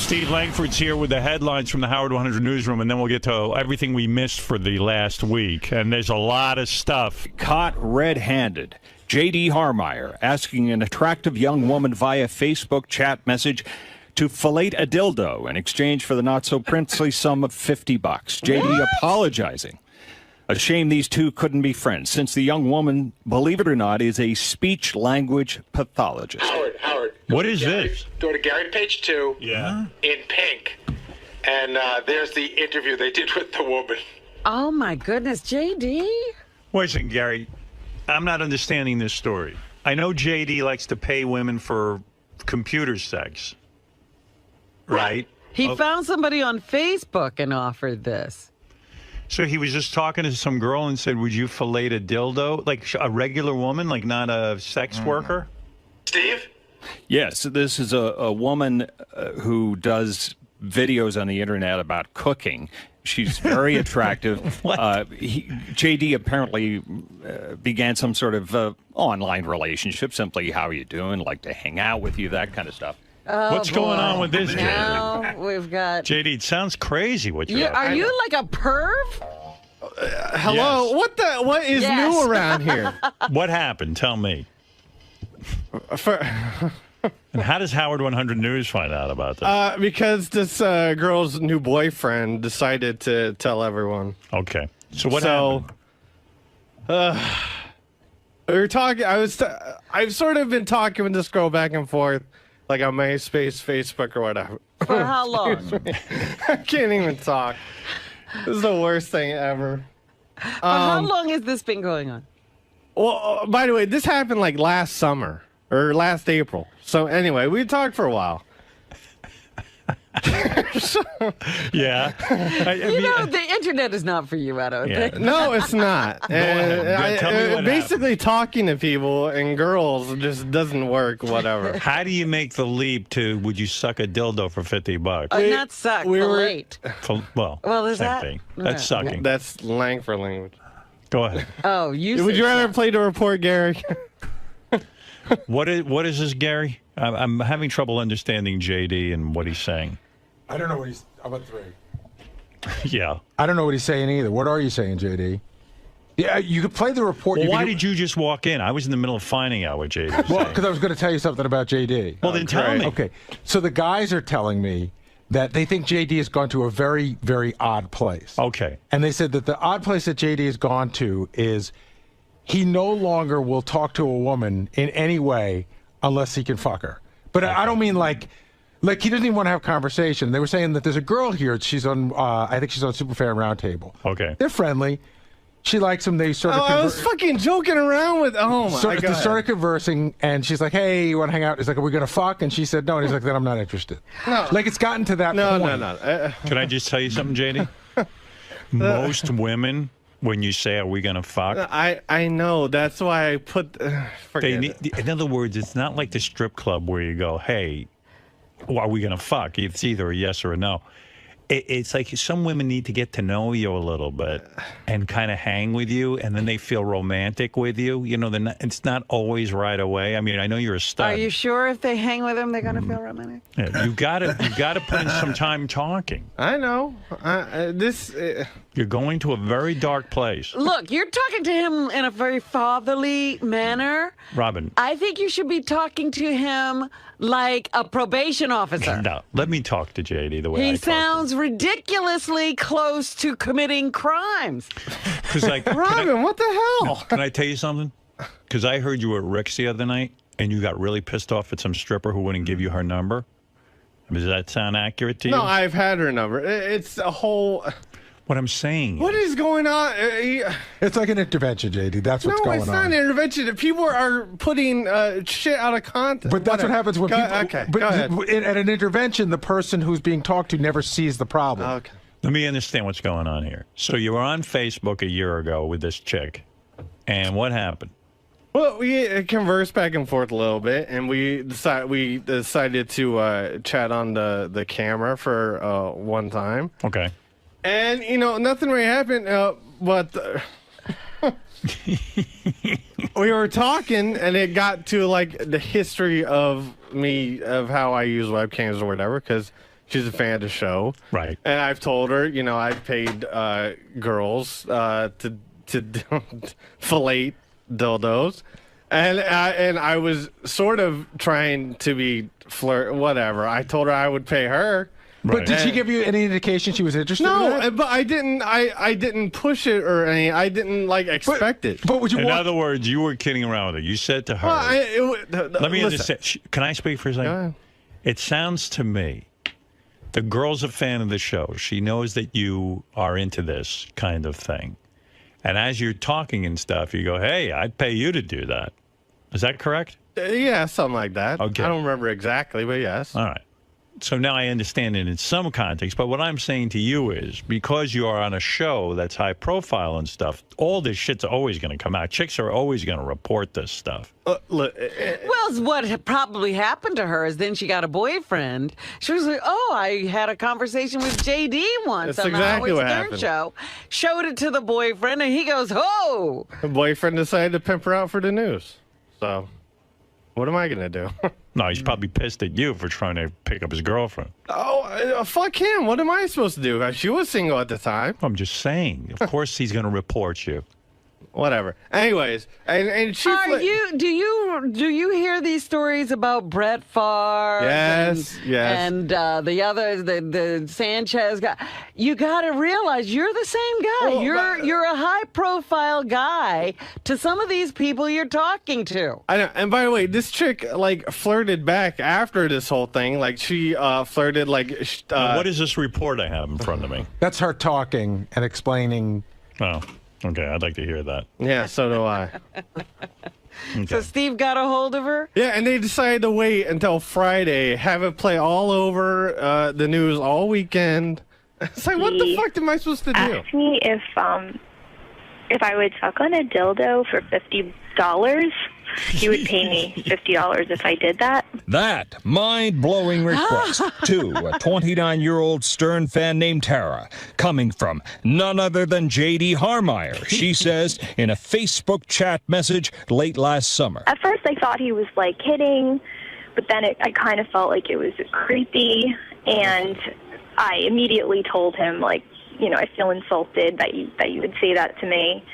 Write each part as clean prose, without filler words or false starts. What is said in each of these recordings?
Steve Langford's here with the headlines from the Howard 100 newsroom, and then we'll get to everything we missed for the last week. And there's a lot of stuff. Caught red-handed. J.D. Harmeyer asking an attractive young woman via Facebook chat message to fillet a dildo in exchange for the not-so-princely sum of $50. J.D. apologizing. A shame these two couldn't be friends, since the young woman, believe it or not, is a speech-language pathologist. Howard. What is this? Go to Gary page 2. Yeah. In pink. And there's the interview they did with the woman. Oh, my goodness. J.D.? Wait a second, Gary. I'm not understanding this story. I know J.D. likes to pay women for computer sex. Right? He found somebody on Facebook and offered this. So he was just talking to some girl and said, would you fillet a dildo? Like a regular woman, like not a sex worker? Steve? Yes, this is a woman who does videos on the internet about cooking. She's very attractive. J.D. apparently began some sort of online relationship, simply how you doing, like to hang out with you, that kind of stuff. Oh, What's going on with this, J.D.? Now we've got... J.D., it sounds crazy what you're Are you like a perv? Hello? Yes. What is new around here? What happened? Tell me. And how does Howard 100 News find out about this? Because this girl's new boyfriend decided to tell everyone. Okay. So what happened? We were talking. I've sort of been talking with this girl back and forth, like on MySpace, Facebook, or whatever. For how long? I can't even talk. This is the worst thing ever. For how long has this been going on? Well, by the way, this happened like last summer or last April. So anyway, we talked for a while. Yeah. The internet is not for you, I don't think. No, it's not. And Tell me what basically, talking to people and girls just doesn't work. Whatever. How do you make the leap to would you suck a dildo for $50? Not suck, late. Well, is same that? thing. That's Yeah. sucking. That's Lange for language. Go ahead. Oh, you. Would you rather play the report, Gary? What is this, Gary? I'm having trouble understanding JD and what he's saying. I don't know what he's... How about three? Yeah. I don't know what he's saying either. What are you saying, JD? Yeah, you could play the report. Well, why did you just walk in? I was in the middle of finding out what JD was Well, saying. because I was going to tell you something about JD. Well, then tell me. Okay, so the guys are telling me that they think JD has gone to a very, very odd place. Okay. And they said that the odd place that JD has gone to is he no longer will talk to a woman in any way unless he can fuck her. But I don't mean like he doesn't even want to have conversation. They were saying that there's a girl here. She's on, I think she's on Superfan Roundtable. Okay. They're friendly. She likes him. They sort of. I was fucking joking around with. Oh my god. They started conversing, and she's like, "Hey, you want to hang out?" He's like, "Are we gonna fuck?" And she said, "No." And he's like, "Then I'm not interested." No. Like it's gotten to that point. No. Can I just tell you something, JD? Most women, when you say, "Are we gonna fuck?" I know. That's why I put. In other words, it's not like the strip club where you go, "Hey, are we gonna fuck?" It's either a yes or a no. It's like some women need to get to know you a little bit and kind of hang with you, and then they feel romantic with you. You know, it's not always right away. I mean, I know you're a stud. Are you sure if they hang with him, they're going to feel romantic? Yeah, you gotta put in some time talking. I know. You're going to a very dark place. Look, you're talking to him in a very fatherly manner. Robin. I think you should be talking to him like a probation officer. No, let me talk to JD the way I He talk to him. sounds ridiculously close to committing crimes. Like, Robin, what the hell? Can I tell you something? Because I heard you were at Rick's the other night, and you got really pissed off at some stripper who wouldn't give you her number. Does that sound accurate to you? No, I've had her number. It's a whole... What I'm saying. What is going on? It's like an intervention, JD. That's what's going on. No, it's not an intervention. People are putting shit out of context. But that's what happens when people... Okay, but go ahead. At an intervention, the person who's being talked to never sees the problem. Okay. Let me understand what's going on here. So you were on Facebook a year ago with this chick, and what happened? Well, we conversed back and forth a little bit, and we decided to chat on the camera for one time. Okay. And, you know, nothing really happened, but we were talking, and it got to, like, the history of me, of how I use webcams or whatever, because she's a fan of the show. Right. And I've told her, you know, I've paid girls to fillet dildos. And I was sort of trying to be whatever. I told her I would pay her. But did she give you any indication she was interested in No, that? but I didn't push it or anything. I didn't expect it. But would you In want... other words, you were kidding around with her. You said to her, let me understand. Can I speak for a second? It sounds to me, the girl's a fan of the show. She knows that you are into this kind of thing. And as you're talking and stuff, you go, hey, I'd pay you to do that. Is that correct? Yeah, something like that. Okay. I don't remember exactly, but yes. All right. So now I understand it in some context, but what I'm saying to you is because you are on a show that's high profile and stuff, all this shit's always going to come out. Chicks are always going to report this stuff. Look, Well, what probably happened to her is then she got a boyfriend. She was like, oh, I had a conversation with JD once That's on the exactly Howard what Stern happened. show. Showed it to the boyfriend, and he goes, oh. the boyfriend decided to pimp her out for the news. So, what am I going to do? No, he's probably pissed at you for trying to pick up his girlfriend. Fuck him. What am I supposed to do? She was single at the time. I'm just saying. Of course he's going to report you. Whatever. Anyways, and she... Do you hear these stories about Brett Favre? Yes, yes. And the others, the Sanchez guy. You got to realize you're the same guy. Well, you're a high profile guy to some of these people you're talking to. I know. And by the way, this chick flirted back after this whole thing. Like she flirted What is this report I have in front of me? That's her talking and explaining. Oh, okay. I'd like to hear that. Yeah, so do I. Okay. So Steve got a hold of her? Yeah, and they decided to wait until Friday, have it play all over the news all weekend. It's like, what the fuck am I supposed to do? Asked me if I would suck on a dildo for $50. He would pay me $50 if I did that. That mind-blowing request to a 29-year-old Stern fan named Tara, coming from none other than 𝗫𝗏. She says in a Facebook chat message late last summer. At first, I thought he was kidding, but then I kind of felt like it was creepy, and I immediately told him I feel insulted that you would say that to me.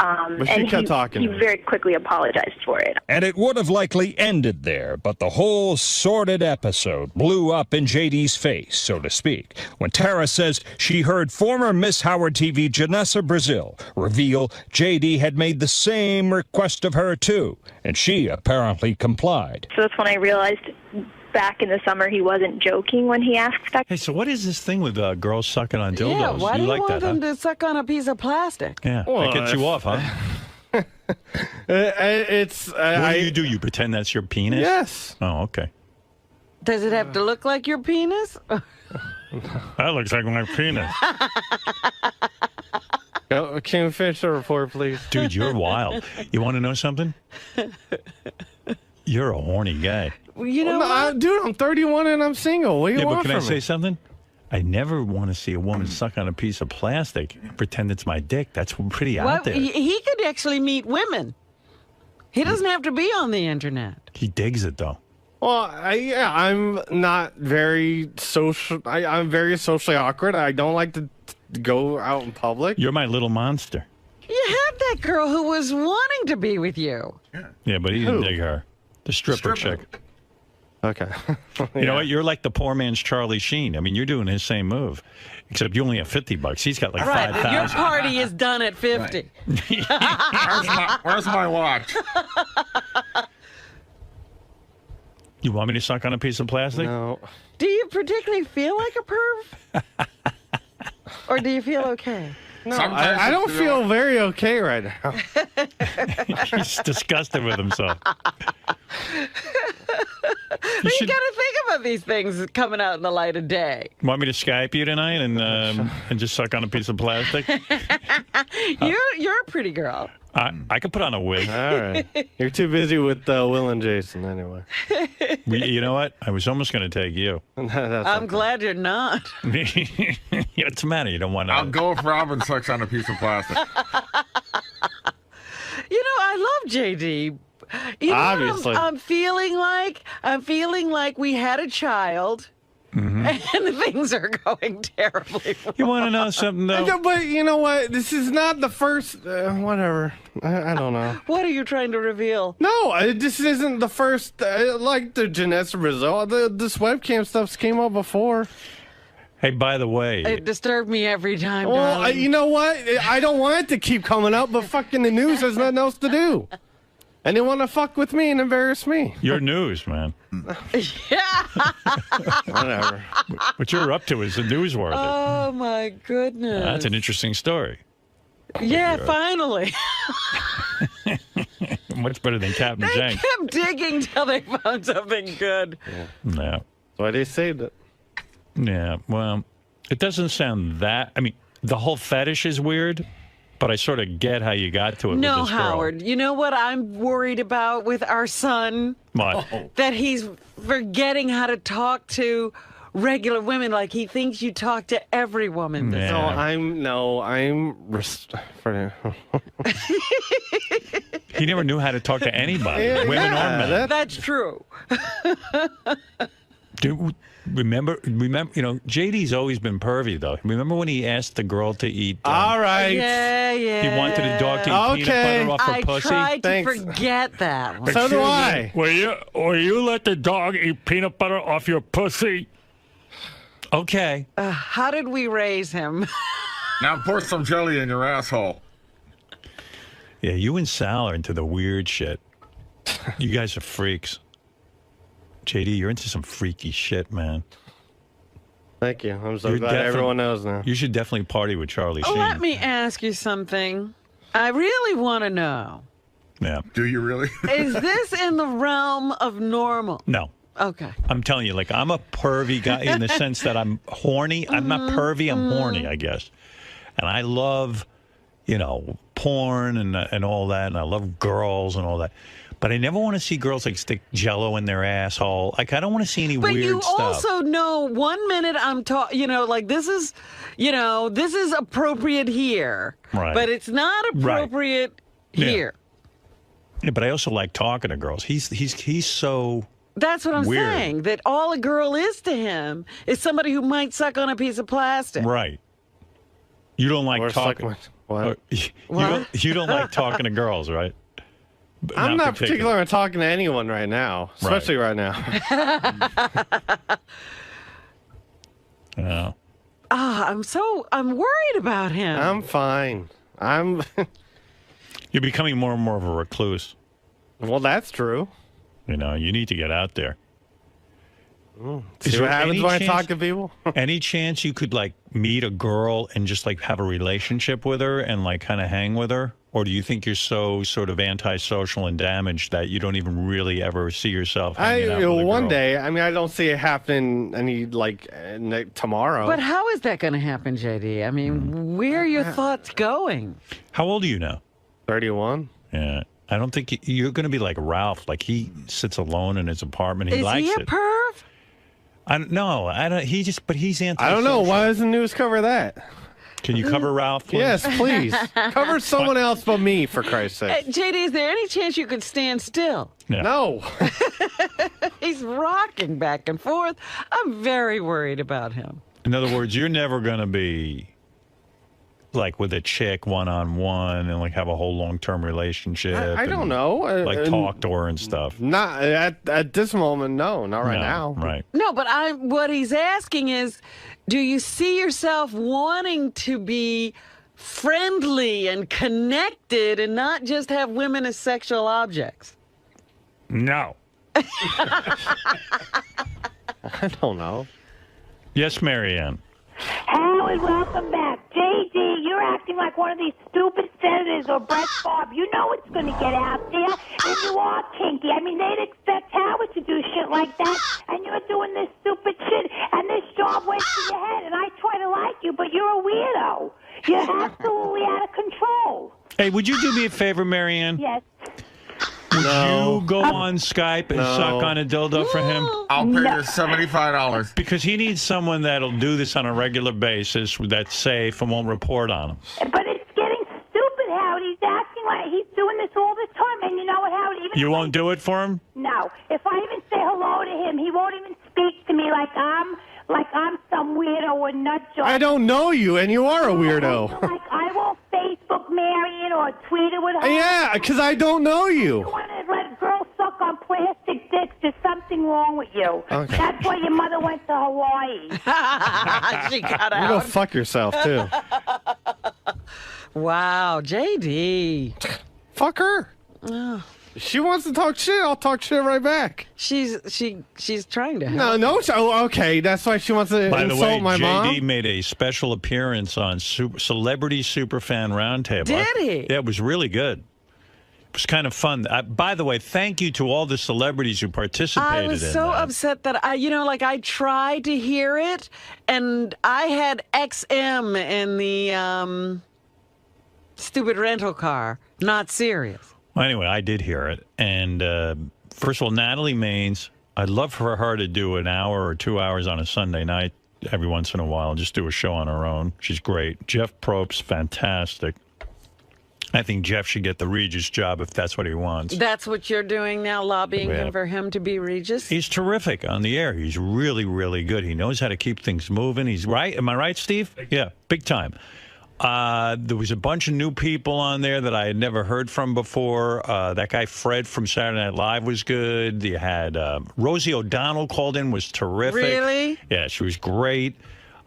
But she kept talking. He very quickly apologized for it. And it would have likely ended there, but the whole sordid episode blew up in JD's face, so to speak, when Tara says she heard former Miss Howard TV Janessa Brazil reveal JD had made the same request of her too, and she apparently complied. So that's when I realized back in the summer he wasn't joking when he asked that. Hey, so what is this thing with girls sucking on dildos? Yeah, why do you like want that, them huh? to suck on a piece of plastic? Yeah, Well, that gets you off, huh? It's... What do? You pretend that's your penis? Yes. Oh, okay. Does it have to look like your penis? That looks like my penis. Can you finish the report, please? Dude, you're wild. You want to know something? You're a horny guy. You know what? Dude, I'm 31 and I'm single. What do you Yeah, but want can I from say me? something? I never want to see a woman suck on a piece of plastic and pretend it's my dick. That's pretty out there. He could actually meet women. He doesn't have to be on the internet. He digs it, though. Well, I'm not very social. I'm very socially awkward. I don't like to go out in public. You're my little monster. You had that girl who was wanting to be with you. Yeah, but he didn't dig her. The stripper chick. Okay. You know what? You're like the poor man's Charlie Sheen. I mean, you're doing his same move, except you only have $50. He's got like Right, but your 5,000. party is done at 50. Where's my watch? You want me to suck on a piece of plastic? No. Do you particularly feel like a perv? Or do you feel okay? No, I don't feel very okay right now. He's disgusted with himself. You got to think about these things coming out in the light of day. Want me to Skype you tonight and just suck on a piece of plastic? You're a pretty girl. I could put on a wig. All right. You're too busy with Will and Jason anyway. You know what? I was almost going to take you. I'm glad you're not. What's the matter? You don't want to... I'll go if Robin sucks on a piece of plastic. I love JD. Obviously. I'm feeling like we had a child And things are going terribly wrong. You want to know something, though? But you know what? This is not the first. Whatever. I don't know. What are you trying to reveal? No, this isn't the first. Like the Janessa result, this webcam stuff came up before. Hey, by the way, It disturbed me every time. Well, darling. you know what? I don't want it to keep coming up, but fucking the news has nothing else to do. And they want to fuck with me and embarrass me. your news, man. Whatever. What you're up to is newsworthy. Oh my goodness. That's an interesting story. Yeah, finally. Much better than Captain They Jenks. kept digging till they found something good. Yeah. That's why they saved it. Yeah. Well, it doesn't sound that. I mean, the whole fetish is weird, but I sort of get how you got to it. No, with this girl. Howard. You know what I'm worried about with our son? What? That he's forgetting how to talk to regular women like he thinks you talk to every woman. Yeah. He never knew how to talk to anybody, women or men. That's true. Dude, remember, you know, JD's always been pervy, though. Remember when he asked the girl to eat... All right. Yeah. He wanted the dog to eat peanut butter off her I pussy? tried to Thanks. forget that one. So do I. Will you let the dog eat peanut butter off your pussy? Okay. How did we raise him? Now pour some jelly in your asshole. Yeah, you and Sal are into the weird shit. You guys are freaks. JD, you're into some freaky shit, man. Thank you. I'm so You're glad everyone knows now. You should definitely party with Charlie Sheen. Let me ask you something. I really want to know. Yeah. Do you really? Is this in the realm of normal? No. Okay. I'm telling you, like, I'm a pervy guy in the sense that I'm horny. I'm not pervy, I'm horny, I guess. And I love, you know, porn and all that, and I love girls and all that. But I never want to see girls, like, stick Jell-O in their asshole. Like, I don't want to see any But weird you stuff. also know 1 minute I'm talking, you know, like this is appropriate here. Right. But it's not appropriate here. Yeah, but I also like talking to girls. He's so... That's what I'm Weird. saying. That all a girl is to him is somebody who might suck on a piece of plastic. Right. You don't like Or talking... suck what? You don't like talking to girls, right? I'm not particular on talking to anyone right now, especially right now. Yeah. I'm worried about him. I'm fine. You're becoming more and more of a recluse. Well, that's true. You know, you need to get out there. See what happens when I talk to people? Any chance you could, like, meet a girl and just, like, have a relationship with her and, like, kind of hang with her? Or do you think you're so sort of antisocial and damaged that you don't even really ever see yourself hanging out with a girl? One day, I mean, I don't see it happening tomorrow. But how is that going to happen, JD? I mean, where are your thoughts going? How old are you now? 31. Yeah. I don't think you're going to be like Ralph. Like, he sits alone in his apartment. He Is likes he a it. perv? I don't know. But he's antisocial. I don't know. Why does the news cover that? Can you cover Ralph, please? Yes, please. Cover someone else but me, for Christ's sake. JD, is there any chance you could stand still? Yeah. No. He's rocking back and forth. I'm very worried about him. In other words, you're never going to be like with a chick one-on-one and like have a whole long-term relationship. I don't and, know. Like talk to her and stuff. Not at this moment, no. Not right now. Right. No, but what he's asking is, do you see yourself wanting to be friendly and connected and not just have women as sexual objects? No. I don't know. Yes, Marianne. Howard, welcome back. JD, you're acting like one of these stupid senators or Brett Favre. You know it's going to get out there, and you are kinky. I mean, they'd expect Howard to do shit like that, and you're doing this stupid shit, and this job went to your head, and I try to like you, but you're a weirdo. You're absolutely out of control. Hey, would you do me a favor, Marianne? Yes. Would you go on Skype and suck on a dildo for him? I'll pay you $75. Because he needs someone that'll do this on a regular basis that's safe and won't report on him. But it's getting stupid, Howard. He's acting like he's doing this all the time, and you know what, Howard? Even You won't do it for him? No. If I even say hello to him, he won't even speak to me like I'm a nut job. I don't know you, and you are a weirdo. Like, I won't Facebook Marion or tweet it with her. Yeah, because I don't know you. You want to let girls suck on plastic dicks? There's something wrong with you. Okay. That's why your mother went to Hawaii. She got You go out. fuck yourself, too. Wow, JD. Fuck her. She wants to talk shit. I'll talk shit right back. She's trying to help. No. Okay, that's why she wants to By the insult way, my JD mom. made a special appearance on Celebrity Superfan Roundtable. Did he? Yeah, it was really good. It was kind of fun. By the way, thank you to all the celebrities who participated I in was so that. upset that I tried to hear it, and I had XM in the stupid rental car. Not serious. Well, anyway, I did hear it. And first of all, Natalie Maines, I'd love for her to do an hour or 2 hours on a Sunday night every once in a while, just do a show on her own. She's great. Jeff Probst's fantastic. I think Jeff should get the Regis job if that's what he wants. That's what you're doing now, lobbying Yeah. him for him to be Regis? He's terrific on the air. He's really, really good. He knows how to keep things moving. He's right. Am I right, Steve? Yeah, big time. There was a bunch of new people on there that I had never heard from before. That guy Fred from Saturday Night Live was good. You had Rosie O'Donnell called in, was terrific. Really? Yeah, she was great.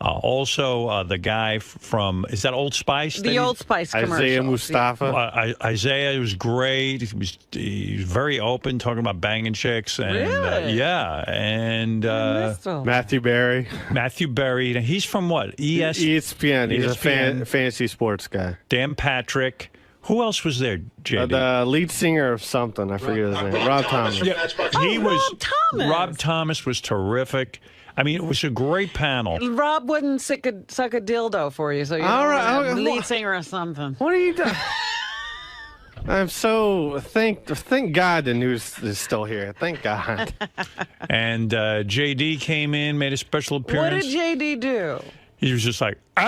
Also, the guy from, is that Old Spice? The Old Spice commercial. Isaiah Mustafa. Isaiah was great. He was very open, talking about banging chicks. And, Really? yeah. And Matthew Berry. Matthew Berry. He's from what? ESPN. He's a ESPN. fantasy sports guy. Dan Patrick. Who else was there, JD? The lead singer of something. I forget his name. Rob Thomas. Yeah, he was. Rob Thomas was terrific. I mean, it was a great panel. Rob wouldn't suck a dildo for you, so you're All right, a lead singer or something. What are you doing? I'm so thank God the news is still here. Thank God. And JD came in, made a special What appearance. did JD do? He was just like, he's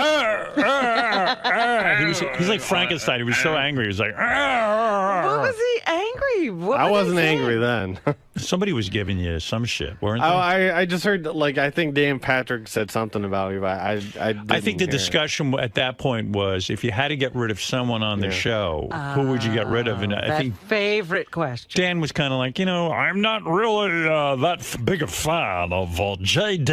like Frankenstein. He was so angry. He was like, What was he angry? What I was he wasn't saying? angry then. Somebody was giving you some shit, weren't they? I just heard I think Dan Patrick said something about you, but I think the discussion at that point was if you had to get rid of someone on the show, who would you get rid of? And I That think favorite question. Dan was kind of like, I'm not really that big a fan of JD.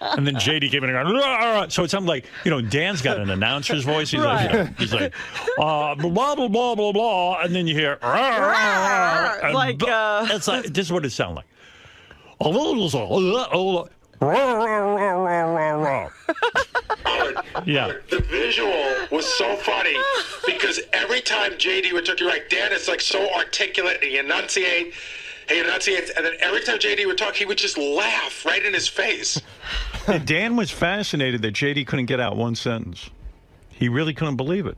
And then JD came in and go, so it's something like, Dan's got an announcer's voice. He's like, blah, blah, blah, blah, blah. And then you hear, Like, it's like, this is what it sounds like. Yeah. The visual was so funny because every time JD would talk, you're right, Dan is like so articulate and he enunciates, and then every time JD would talk, he would just laugh right in his face. Dan was fascinated that JD couldn't get out one sentence. He really couldn't believe it.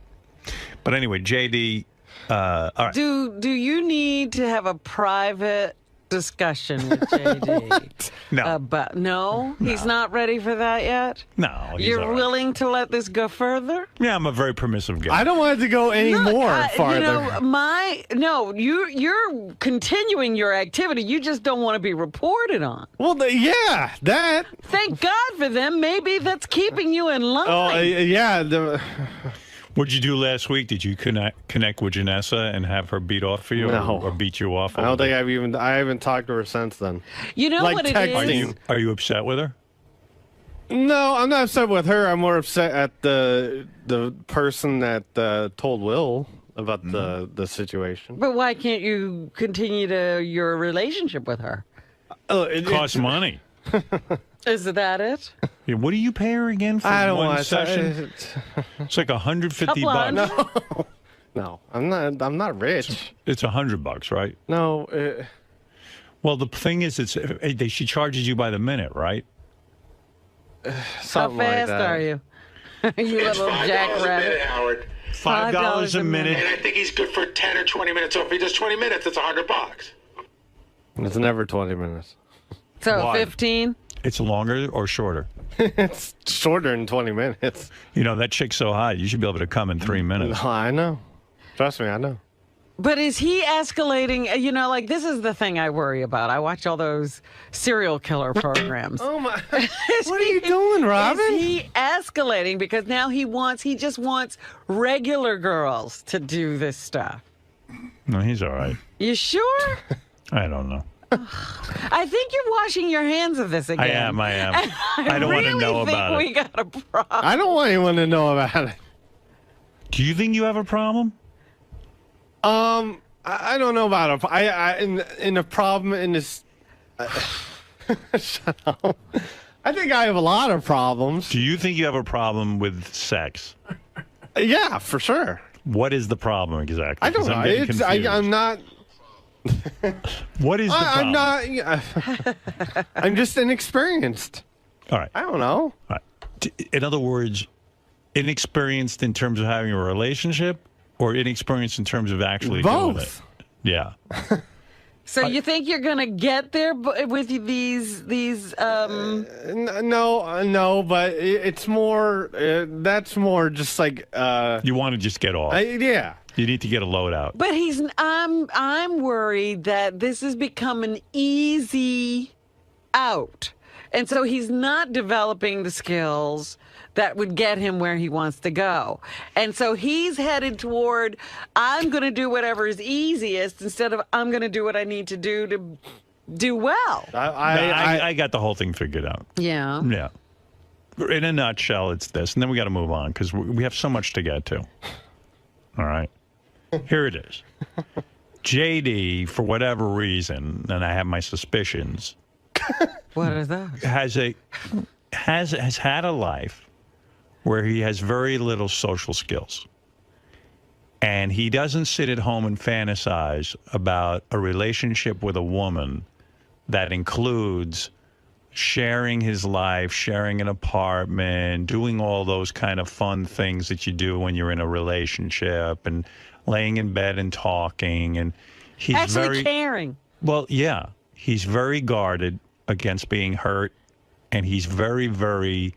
But anyway, JD, all right. Do you need to have a private discussion with JD? No. He's not ready for that yet? No. He's You're all right. willing to let this go further? Yeah, I'm a very permissive guy. I don't want it to go any more farther. You're continuing your activity. You just don't want to be reported on. Well, that. Thank God for them. Maybe that's keeping you in line. Oh, yeah. What'd you do last week? Did you connect with Janessa and have her beat off for you, No. or beat you off? I don't think I haven't talked to her since then. You know like what it texting. is? Are you upset with her? No, I'm not upset with her. I'm more upset at the person that told Will about the situation. But why can't you continue your relationship with her? It costs money. Is that it? Yeah, what do you pay her again for I don't one want session? It's like $150. No, I'm not rich. It's $100, right? No. Well, the thing is, she charges you by the minute, right? How Something like fast that. are you? You It's little $5 a jackrabbit. minute, Howard. $5 a minute. And I think he's good for 10 or 20 minutes. So if he does 20 minutes, it's $100. It's never 20 minutes. So Why? 15? It's longer or shorter? It's shorter than 20 minutes. That chick's so hot. You should be able to come in 3 minutes. No, I know. Trust me, I know. But is he escalating? You know, like, this is the thing I worry about. I watch all those serial killer programs. Oh my! What are you doing, Robin? Is he escalating because now he just wants regular girls to do this stuff? No, he's all right. You sure? I don't know. I think you're washing your hands of this again. I am. I don't want to know about it. We got a problem. I don't want anyone to know about it. Do you think you have a problem? I don't know about in a problem in this. Shut up. I think I have a lot of problems. Do you think you have a problem with sex? Yeah, for sure. What is the problem exactly? I don't know. I'm not. What is the problem? I'm not. I'm just inexperienced. All right. I don't know. All right. In other words, inexperienced in terms of having a relationship, or inexperienced in terms of actually doing it? Yeah. So you think you're gonna get there with these? No, but it's more. That's more just like. You want to just get off? Yeah. You need to get a load out. But I'm worried that this has become an easy out, and so he's not developing the skills that would get him where he wants to go. And so he's headed toward, I'm going to do whatever is easiest instead of I'm going to do what I need to do well. I got the whole thing figured out. Yeah. Yeah. In a nutshell, it's this. And then we got to move on because we have so much to get to. All right. Here it is. JD, for whatever reason, and I have my suspicions. What are those? Has had a life where he has very little social skills. And he doesn't sit at home and fantasize about a relationship with a woman that includes sharing his life, sharing an apartment, doing all those kind of fun things that you do when you're in a relationship, and laying in bed and talking. And he's actually very caring. Well, yeah. He's very guarded against being hurt. And he's very, very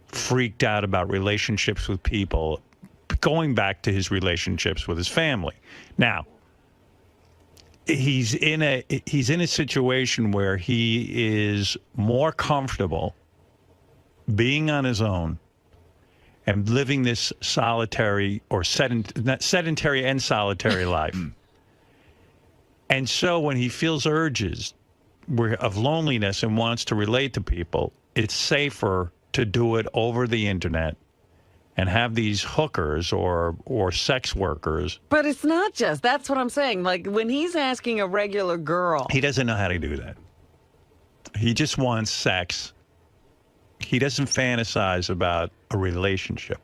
freaked out about relationships with people, going back to his relationships with his family. Now, he's in a situation where he is more comfortable being on his own and living this solitary or sedentary and solitary life. And so when he feels urges of loneliness and wants to relate to people, it's safer to do it over the internet and have these hookers or sex workers. But it's not just. That's what I'm saying. Like, when he's asking a regular girl. He doesn't know how to do that. He just wants sex. He doesn't fantasize about a relationship.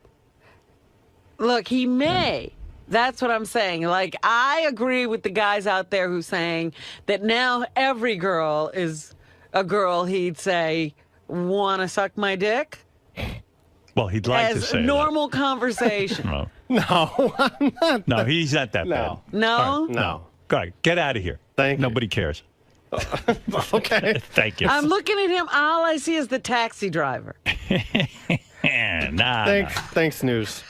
Look, he may. That's what I'm saying. Like, I agree with the guys out there who's saying that now every girl is a girl he'd say, want to suck my dick? Well, he'd like to say as normal conversation. No, I'm not. No, he's not that bad. No? Right. No. Go ahead. Get out of here. Nobody cares. Okay. Thank you. I'm looking at him. All I see is the taxi driver. Thanks, News.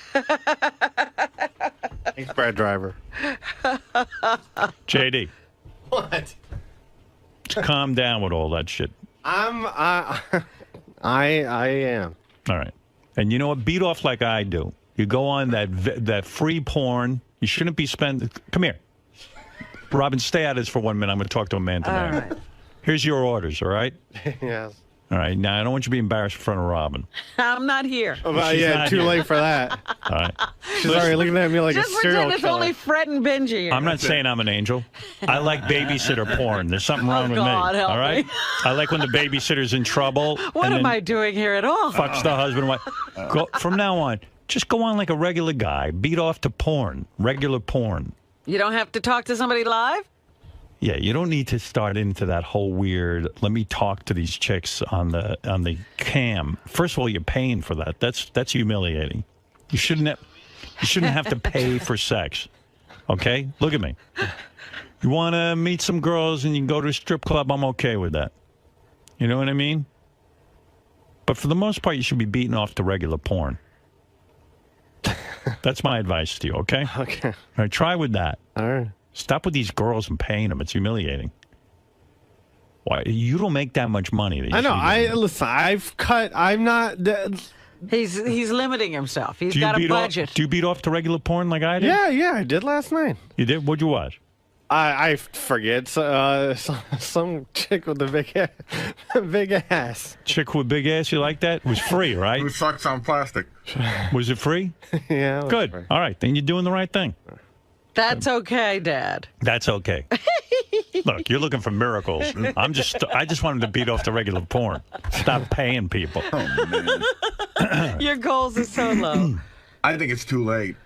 Thanks, Brad Driver. JD. What? Calm down with all that shit. I am. All right. And you know what? Beat off like I do. You go on that free porn. You shouldn't be spending. Come here. Robin, stay out of this for 1 minute. I'm going to talk to a man tonight. All right. Here's your orders, all right? Yes. All right. Now, I don't want you to be embarrassed in front of Robin. I'm not here. Yeah, too late for that. All right. She's already looking at me like Just a serial pretend it's killer. only Fred and Benji here. I'm not saying I'm an angel. I like babysitter porn. There's something wrong with God, me. help All right? me. I like when the babysitter's in trouble. What and am then I doing here at all? fucks the husband. From now on, just go on like a regular guy. Beat off to porn. Regular porn. You don't have to talk to somebody live? Yeah, you don't need to start into that whole weird, let me talk to these chicks on the cam. First of all, you're paying for that. That's humiliating. You shouldn't have to pay for sex. Okay? Look at me. You want to meet some girls and you can go to a strip club, I'm okay with that. You know what I mean? But for the most part, you should be beating off to regular porn. That's my advice to you, okay? Okay. All right, try with that. All right. Stop with these girls and paying them. It's humiliating. Why? You don't make that much money. I know. Listen, I've cut. I'm not. He's limiting himself. He's got a budget. Do you beat off to regular porn like I did? Yeah, I did last night. You did? What'd you watch? I forget. Some chick with a big ass. Chick with big ass, you like that? It was free, right? Who sucks on plastic? Was it free? Yeah. Good. Free. All right, then you're doing the right thing. That's okay, Dad. That's okay. Look, you're looking for miracles. I just wanted to beat off the regular porn. Stop paying people. Oh, man. Your goals are so low. I think it's too late.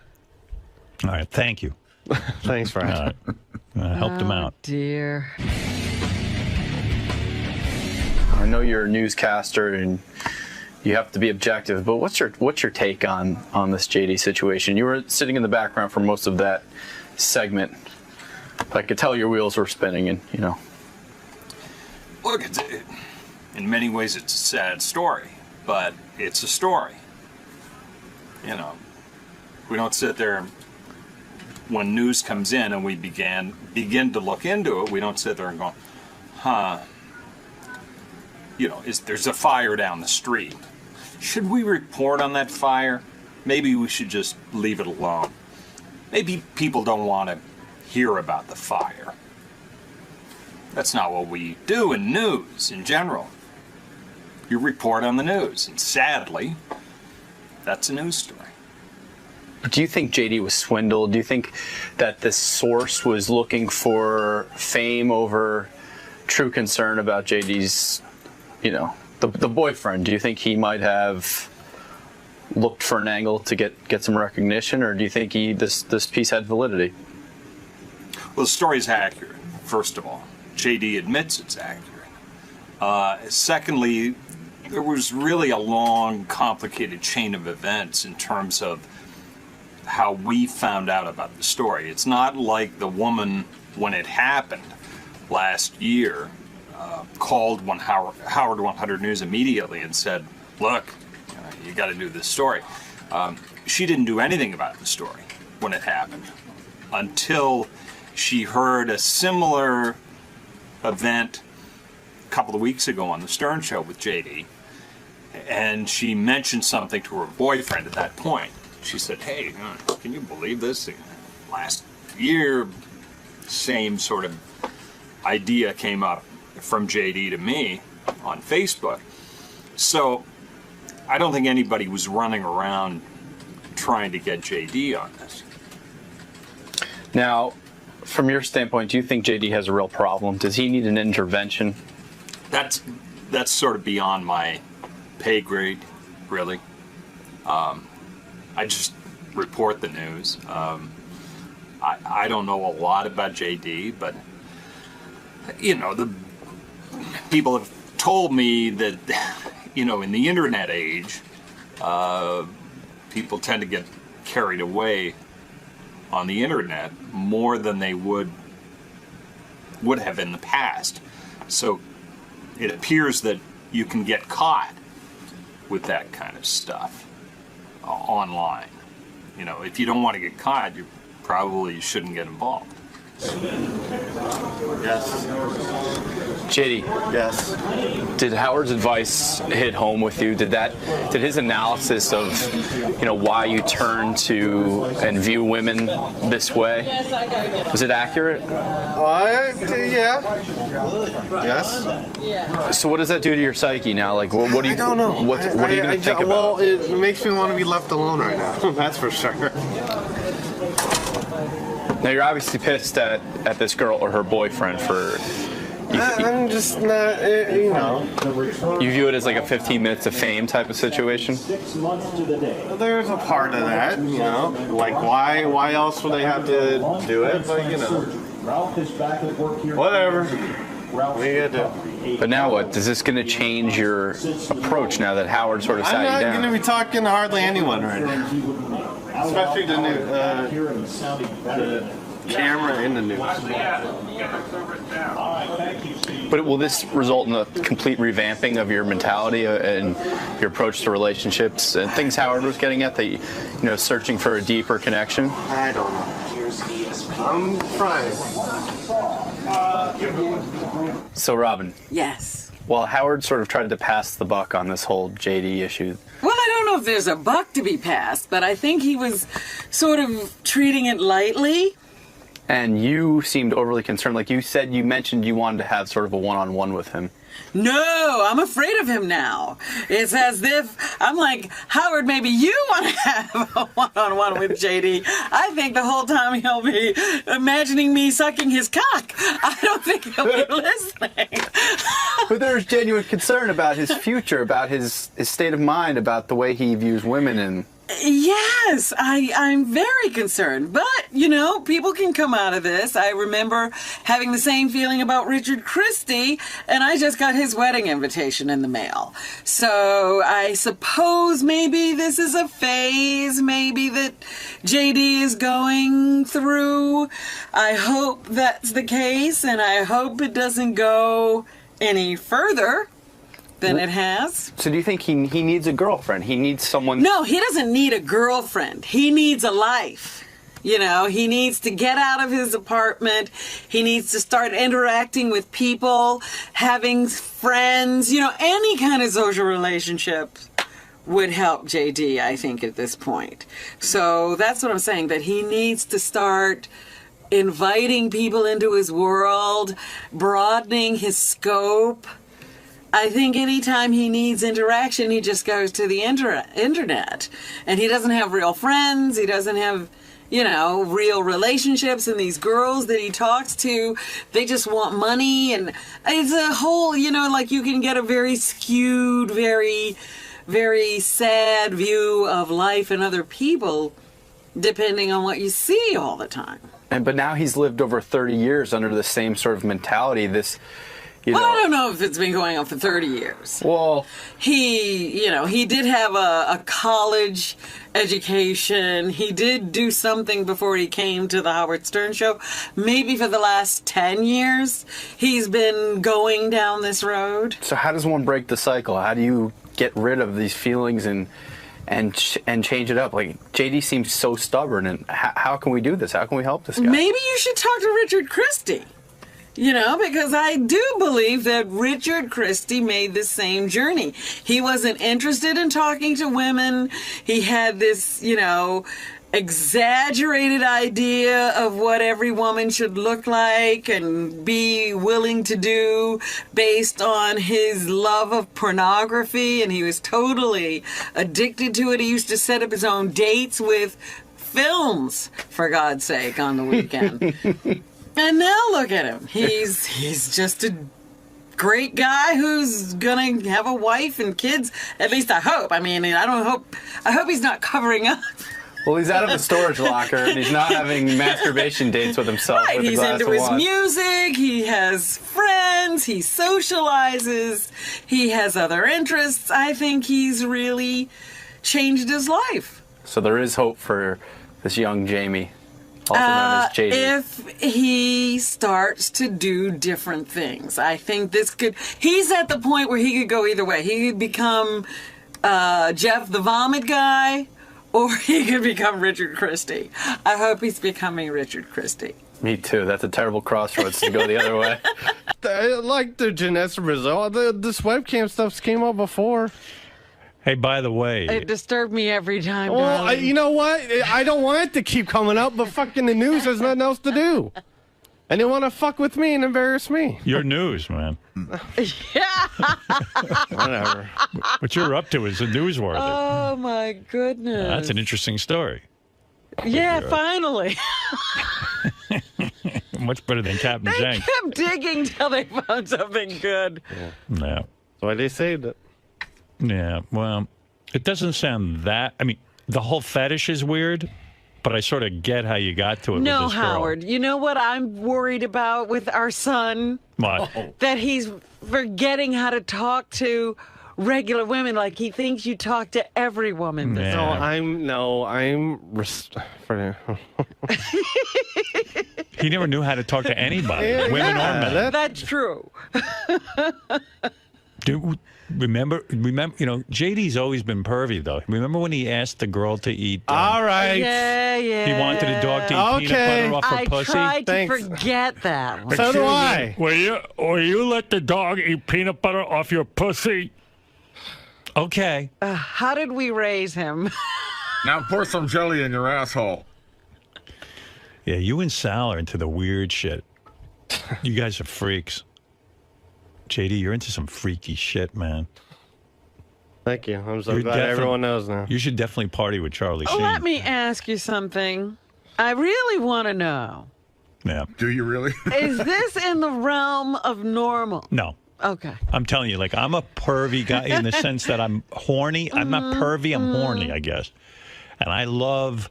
All right, thank you. Thanks for asking. I helped him out. Dear. I know you're a newscaster and you have to be objective, but what's your take on this JD situation? You were sitting in the background for most of that segment. I could tell your wheels were spinning, and you know. Look, in many ways it's a sad story, but it's a story. You know, we don't sit there when news comes in and we begin to look into it. We don't sit there and go, huh, you know, there's a fire down the street. Should we report on that fire? Maybe we should just leave it alone. Maybe people don't want to hear about the fire. That's not what we do in news in general. You report on the news, and sadly, that's a news story. Do you think JD was swindled? Do you think that this source was looking for fame over true concern about JD's, you know, the boyfriend? Do you think he might have looked for an angle to get some recognition, or do you think this piece had validity? Well, the story's accurate, first of all. JD admits it's accurate. Secondly, there was really a long, complicated chain of events in terms of how we found out about the story. It's not like the woman, when it happened last year, called Howard 100 News immediately and said, look, you got to do this story. She didn't do anything about the story when it happened until she heard a similar event a couple of weeks ago on the Stern Show with JD, and she mentioned something to her boyfriend at that point. She said, hey, can you believe this? Last year, same sort of idea came up from JD to me on Facebook. So I don't think anybody was running around trying to get JD on this. Now, from your standpoint, do you think JD has a real problem? Does he need an intervention? That's sort of beyond my pay grade, really. I just report the news. I don't know a lot about JD, but you know, the people have told me that, you know, in the internet age, people tend to get carried away on the internet more than they would have in the past. So it appears that you can get caught with that kind of stuff online. You know, if you don't want to get caught, you probably shouldn't get involved. Yes. JD. Yes. Did Howard's advice hit home with you? Did his analysis of, you know, why you turn to and view women this way, was it accurate? Yeah. Yes. So what does that do to your psyche now? Like, what do you? I don't know. What are you going to think about? Well, it makes me want to be left alone right now. That's for sure. Now you're obviously pissed at this girl or her boyfriend for. I'm just not, you know. You view it as like a 15 minutes of fame type of situation? There's a part of that, you know. Like, why else would they have to do it? But, you know. Whatever. What are you gonna do? But now what? Is this going to change your approach now that Howard sort of sat you down? I'm not going to be talking to hardly anyone right now. Especially the camera in the news. But will this result in a complete revamping of your mentality and your approach to relationships and things Howard was getting at, that you know, searching for a deeper connection? I don't know. I'm trying. So, Robin. Yes. Well, Howard sort of tried to pass the buck on this whole JD issue. Well, I don't know if there's a buck to be passed, but I think he was sort of treating it lightly. And you seemed overly concerned. Like you said, you mentioned you wanted to have sort of a one-on-one with him. No, I'm afraid of him now. It's as if I'm like, Howard, maybe you want to have a one-on-one with JD. I think the whole time he'll be imagining me sucking his cock. I don't think he'll be listening. But there's genuine concern about his future, about his state of mind, about the way he views women. And yes, I'm very concerned. But, you know, people can come out of this. I remember having the same feeling about Richard Christie, and I just got his wedding invitation in the mail. So I suppose maybe this is a phase, maybe that JD is going through. I hope that's the case, and I hope it doesn't go any further than it has. so do you think he needs a girlfriend? He needs someone... No, he doesn't need a girlfriend. He needs a life. You know, he needs to get out of his apartment. He needs to start interacting with people, having friends, you know, any kind of social relationship would help JD, I think, at this point. So that's what I'm saying, that he needs to start inviting people into his world, broadening his scope. I think anytime he needs interaction, he just goes to the internet. And he doesn't have real friends. He doesn't have, you know, real relationships. And these girls that he talks to, they just want money. And it's a whole, you know, like you can get a very skewed, very, very sad view of life and other people depending on what you see all the time. But now he's lived over 30 years under the same sort of mentality. This... Well, I don't know if it's been going on for 30 years. Well, he did have a college education. He did do something before he came to the Howard Stern show. Maybe for the last 10 years, he's been going down this road. So how does one break the cycle? How do you get rid of these feelings and change it up? Like, JD seems so stubborn, and how can we do this? How can we help this guy? Maybe you should talk to Richard Christie. You know, because I do believe that Richard Christie made the same journey. He wasn't interested in talking to women. He had this, you know, exaggerated idea of what every woman should look like and be willing to do based on his love of pornography. And he was totally addicted to it. He used to set up his own dates with films, for God's sake, on the weekend. And now look at him. He's just a great guy who's gonna have a wife and kids. At least I hope. I mean, I hope he's not covering up. Well, he's out of the storage locker and he's not having masturbation dates with himself. Right, with he's a glass into of his wine. music, he has friends, he socializes, he has other interests. I think he's really changed his life. So there is hope for this young Jamie, also known as JD. If he starts to do different things, I think he's at the point where he could go either way. He could become Jeff the Vomit guy, or he could become Richard Christie. I hope he's becoming Richard Christie. Me too. That's a terrible crossroads to go the other way. Like the Janessa result, this webcam stuff came up before. Hey, by the way, It disturbed me every time. Well, you know what? I don't want it to keep coming up, but fucking the news has nothing else to do. And they want to fuck with me and embarrass me. your news, man. Whatever. What you're up to is newsworthy. Oh my goodness. That's an interesting story. Yeah, finally. Much better than Captain They Jenks. kept digging till they found something good. Yeah. That's why they saved it. Yeah. Well, it doesn't sound that. I mean, the whole fetish is weird, but I sort of get how you got to it. No, with this girl. Howard. You know what I'm worried about with our son? What? That he's forgetting how to talk to regular women. Like he thinks you talk to every woman. Yeah. He never knew how to talk to anybody, women or men. That's true. Dude, remember, you know, JD's always been pervy, though. Remember when he asked the girl to eat? All right. Yeah. He wanted a dog to eat peanut butter off her pussy? I tried to forget that one. So do I. Will you let the dog eat peanut butter off your pussy? Okay. How did we raise him? Now pour some jelly in your asshole. Yeah, you and Sal are into the weird shit. You guys are freaks. JD, you're into some freaky shit, man. Thank you. I'm so glad everyone knows now. You should definitely party with Charlie Sheen. Let me ask you something. I really want to know. Yeah. Do you really? Is this in the realm of normal? No. Okay. I'm telling you, like, I'm a pervy guy in the sense that I'm horny. I'm not pervy, I'm horny, I guess. And I love,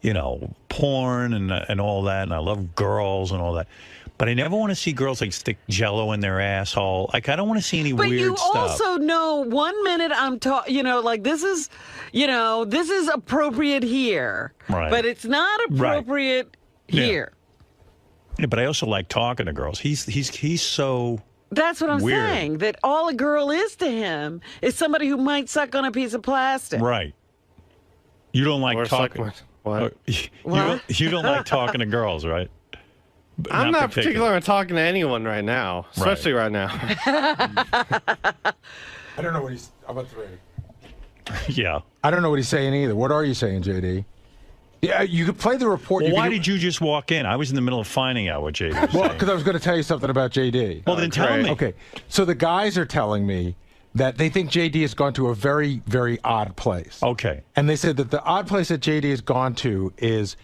you know, porn and all that, and I love girls and all that. But I never want to see girls, like, stick Jell-O in their asshole. Like, I don't want to see any weird stuff. But you also know, 1 minute I'm talking, you know, like, this is, you know, this is appropriate here. Right. But it's not appropriate here. Yeah, but I also like talking to girls. He's so... That's what I'm weird. saying, that all a girl is to him is somebody who might suck on a piece of plastic. Right. You don't like talking. What? You don't like talking to girls, right? I'm not particularly talking to anyone right now, especially right now. I don't know what he's about to read. Yeah. I don't know what he's saying either. What are you saying, JD? Yeah, you could play the report. Well, why did you just walk in? I was in the middle of finding out what JD was Well, saying. because I was going to tell you something about JD. Well, then tell me. Okay, so the guys are telling me that they think JD has gone to a very, very odd place. Okay. And they said that the odd place that JD has gone to is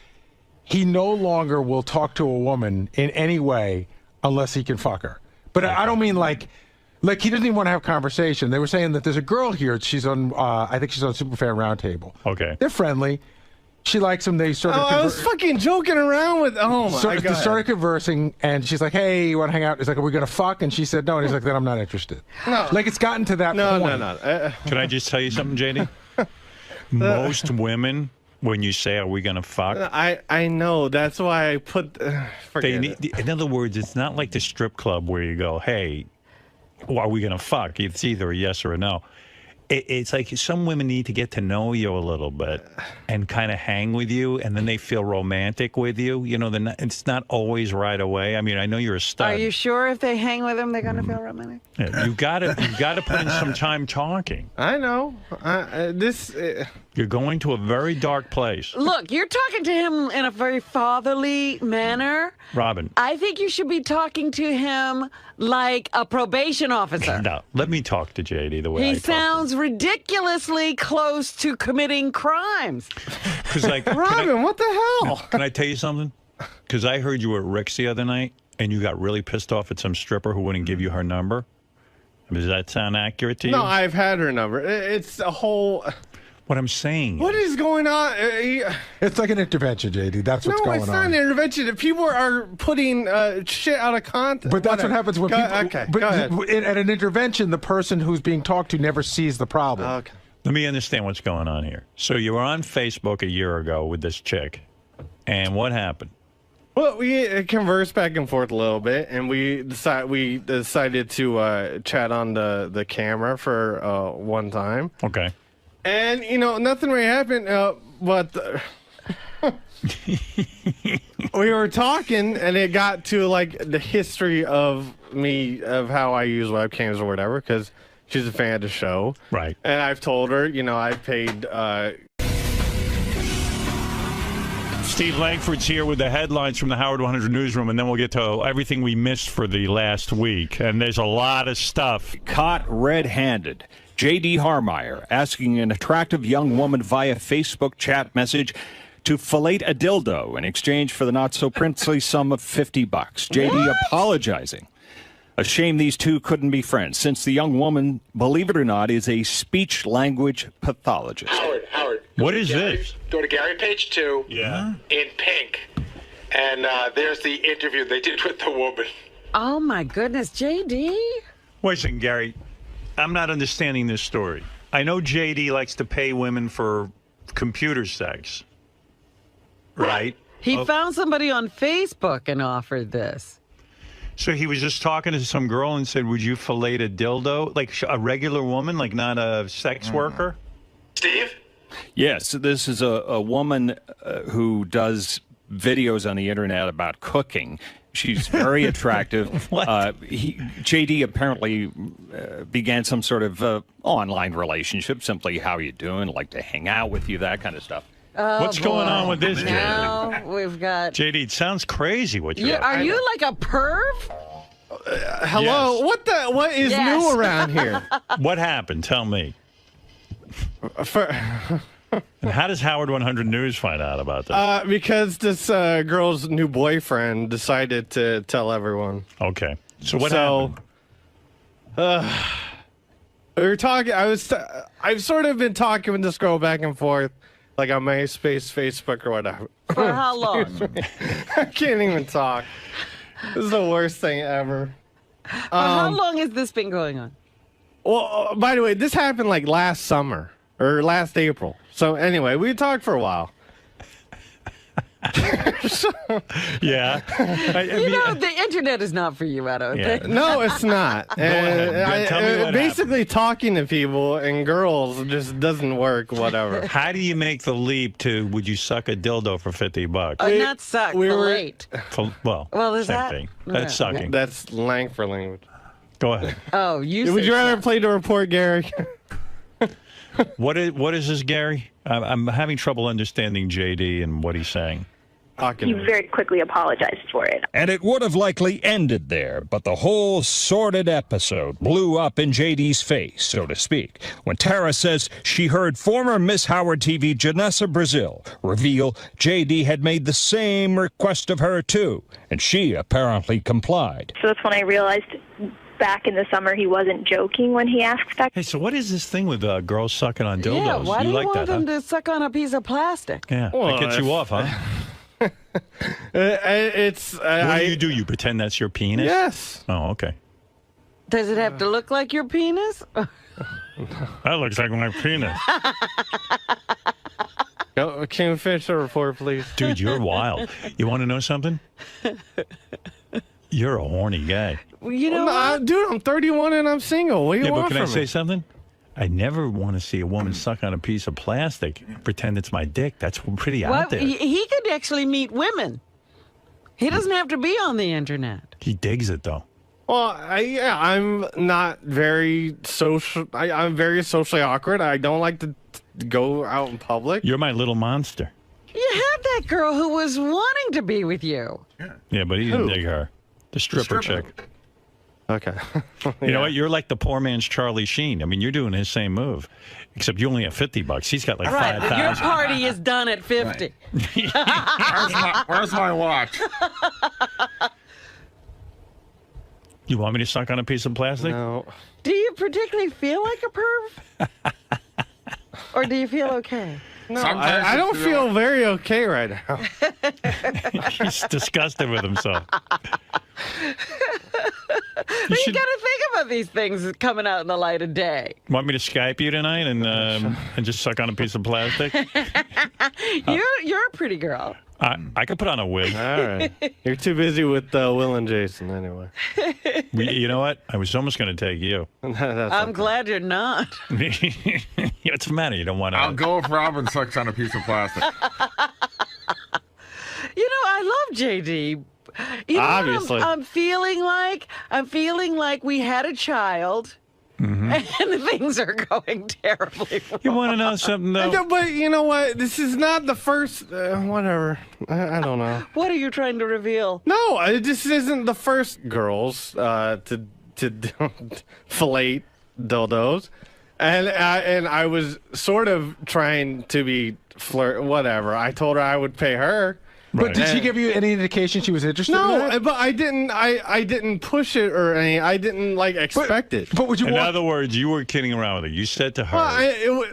he no longer will talk to a woman in any way unless he can fuck her. But I don't mean like he doesn't even want to have conversation. They were saying that there's a girl here. She's on, I think she's on Superfan Roundtable. Okay. They're friendly. She likes him. They started. I was fucking joking around with. Oh my god. They started conversing, and she's like, "Hey, you want to hang out?" He's like, "Are we gonna fuck?" And she said, "No." And he's like, "Then I'm not interested." No. Like it's gotten to that point. No. Can I just tell you something, JD? Most women, when you say, "Are we gonna fuck?" I know. That's why I put. In other words, it's not like the strip club where you go, "Hey, are we gonna fuck?" It's either a yes or a no. It's like some women need to get to know you a little bit and kind of hang with you, and then they feel romantic with you. You know, it's not always right away. I mean, I know you're a stud. Are you sure if they hang with him, they're going to feel romantic? Yeah, you gotta put in some time talking. I know. You're going to a very dark place. Look, you're talking to him in a very fatherly manner. Robin. I think you should be talking to him like a probation officer. No, let me talk to JD the way He sounds ridiculously close to committing crimes. Because, like, Robin, what the hell? Can I tell you something? Because I heard you were at Rick's the other night, and you got really pissed off at some stripper who wouldn't give you her number. Does that sound accurate to you? No, I've had her number. It's a whole. What I'm saying. What is going on? It's like an intervention, JD. That's what's going on. No, it's not an intervention. If people are putting shit out of context. But that's what happens when people. Okay, but go ahead. At an intervention, the person who's being talked to never sees the problem. Okay. Let me understand what's going on here. So you were on Facebook a year ago with this chick, and what happened? Well, we conversed back and forth a little bit, and we decided to chat on the camera for one time. Okay. And, you know, nothing really happened, but we were talking, and it got to, like, the history of me, of how I use webcams or whatever, because she's a fan of the show. Right. And I've told her, you know, I've paid... Steve Langford's here with the headlines from the Howard 100 newsroom, and then we'll get to everything we missed for the last week. And there's a lot of stuff. Caught red-handed. 𝗦𝗲𝗄𝗿𝗍 asking an attractive young woman via Facebook chat message to fillet a dildo in exchange for the not-so-princely sum of $50. JD apologizing. A shame these two couldn't be friends, since the young woman, believe it or not, is a speech-language pathologist. Howard. What is this? Go to Gary page 2. Yeah. In pink. And there's the interview they did with the woman. Oh, my goodness. JD? Wait a second, Gary. I'm not understanding this story. I know JD likes to pay women for computer sex. Right? He found somebody on Facebook and offered this. So he was just talking to some girl and said, would you fillet a dildo? Like a regular woman, like not a sex worker? Steve? Yes, this is a woman who does videos on the internet about cooking. She's very attractive. JD apparently began some sort of online relationship, simply how you doing, like to hang out with you, that kind of stuff. Oh, What's going on with this, JD? Now we've got... JD, it sounds crazy what you have. Are you like a perv? Hello? Yes. What is new around here? What happened? Tell me. And how does Howard 100 News find out about this? Because this girl's new boyfriend decided to tell everyone. Okay. So what happened? We were talking. I've sort of been talking with this girl back and forth, like on MySpace, Facebook, or whatever. For how long? I can't even talk. This is the worst thing ever. How long has this been going on? Well, by the way, this happened like last summer or last April. So anyway, we talked for a while. Yeah. The internet is not for you, I don't think. No, it's not. ahead. Tell me what basically, talking to people and girls just doesn't work, whatever. How do you make the leap to would you suck a dildo for $50? Not suck, late. Well, is same that? thing. That's Yeah. sucking. That's Lange for language. Go ahead. Oh, you Would you rather play the report, Gary? What is this, Gary? I'm having trouble understanding JD and what he's saying. He very quickly apologized for it. And it would have likely ended there, but the whole sordid episode blew up in JD's face, so to speak, when Tara says she heard former Miss Howard TV Janessa Brazil reveal JD had made the same request of her too, and she apparently complied. So that's when I realized back in the summer he wasn't joking when he asked that. Hey, so what is this thing with girls sucking on dildos? Yeah, why do you like want that, them to suck on a piece of plastic? Yeah, Well, that gets you off, huh? What do you do? You pretend that's your penis? Yes. Oh, okay. Does it have to look like your penis? That looks like my penis. Can you finish the report, please? Dude, you're wild. You want to know something? You're a horny guy. You know what? Dude, I'm 31 and I'm single. What do you want but can from I me? say something? I never want to see a woman suck on a piece of plastic, pretend it's my dick. That's pretty out there. He could actually meet women. He doesn't have to be on the internet. He digs it, though. Well, I'm not very social. I'm very socially awkward. I don't like to go out in public. You're my little monster. You had that girl who was wanting to be with you. Yeah, but he didn't dig her. The stripper chick. Okay. You know what? You're like the poor man's Charlie Sheen. I mean, you're doing his same move, except you only have $50. He's got like Right, but your 5,000. party is done at 50. Where's my watch? You want me to suck on a piece of plastic? No. Do you particularly feel like a perv? Or do you feel okay? No, I don't feel very okay right now. He's disgusted with himself. You got to think about these things coming out in the light of day. Want me to Skype you tonight and just suck on a piece of plastic? You're a pretty girl. I could put on a wig. All right. You're too busy with Will and Jason anyway. You know what? I was almost going to take you. I'm glad you're not. What's the matter? You don't want to... I'll go if Robin sucks on a piece of plastic. You know, I love JD. You know, obviously. I'm feeling like we had a child. Mm-hmm. And things are going terribly wrong. You want to know something, though? But you know what? This is not the first... whatever. I don't know. What are you trying to reveal? No, this isn't the first girls to fillet dildos. And I was sort of trying to be whatever. I told her I would pay her. But did she give you any indication she was interested in No, that? but I didn't. I didn't push it or any. I didn't expect it. But would you In want... other words, you were kidding around with her. You said to her...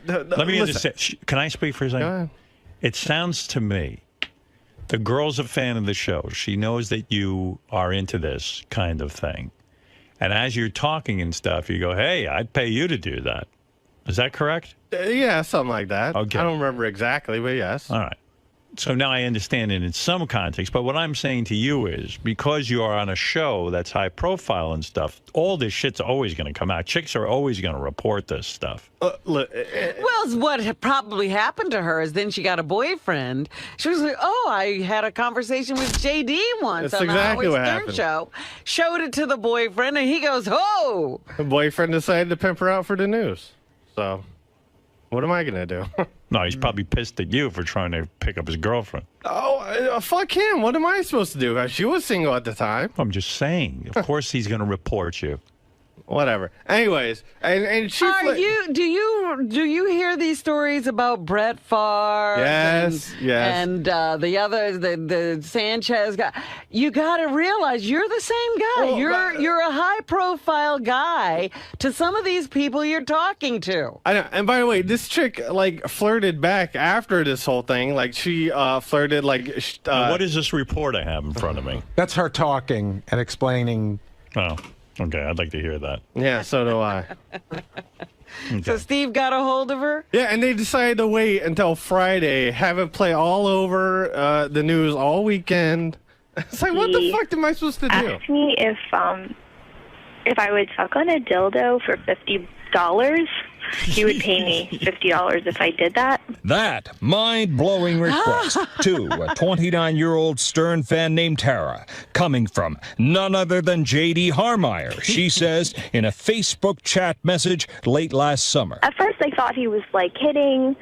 Let me understand. Can I speak for a second? Go ahead. It sounds to me, the girl's a fan of the show. She knows that you are into this kind of thing. And as you're talking and stuff, you go, hey, I'd pay you to do that. Is that correct? Yeah, something like that. Okay. I don't remember exactly, but yes. All right. So now I understand it in some context, but what I'm saying to you is because you are on a show that's high profile and stuff, all this shit's always going to come out. Chicks are always going to report this stuff. Well, what probably happened to her is then she got a boyfriend. She was like, oh, I had a conversation with JD once That's on exactly the what Howard Stern happened. show. Showed it to the boyfriend, and he goes, oh. The boyfriend decided to pimp her out for the news. So, what am I going to do? No, he's probably pissed at you for trying to pick up his girlfriend. Oh, fuck him. What am I supposed to do? She was single at the time. I'm just saying. Of course he's going to report you. Whatever. Anyways, and she. Do you hear these stories about Brett Favre? Yes, yes. And the other, the Sanchez guy. You got to realize you're the same guy. You're a high profile guy to some of these people you're talking to. I know. And by the way, this chick flirted back after this whole thing. Like she flirted what is this report I have in front of me? That's her talking and explaining. Oh. Okay, I'd like to hear that. Yeah, so do I. Okay. So Steve got a hold of her? Yeah, and they decided to wait until Friday, have it play all over the news all weekend. It's like, what the fuck am I supposed to do? Asked me if I would suck on a dildo for $50. He would pay me $50 if I did that. That mind-blowing request to a 29-year-old Stern fan named Tara, coming from none other than J.D. 𝗻𝗄𝗻, she says in a Facebook chat message late last summer. At first I thought he was kidding,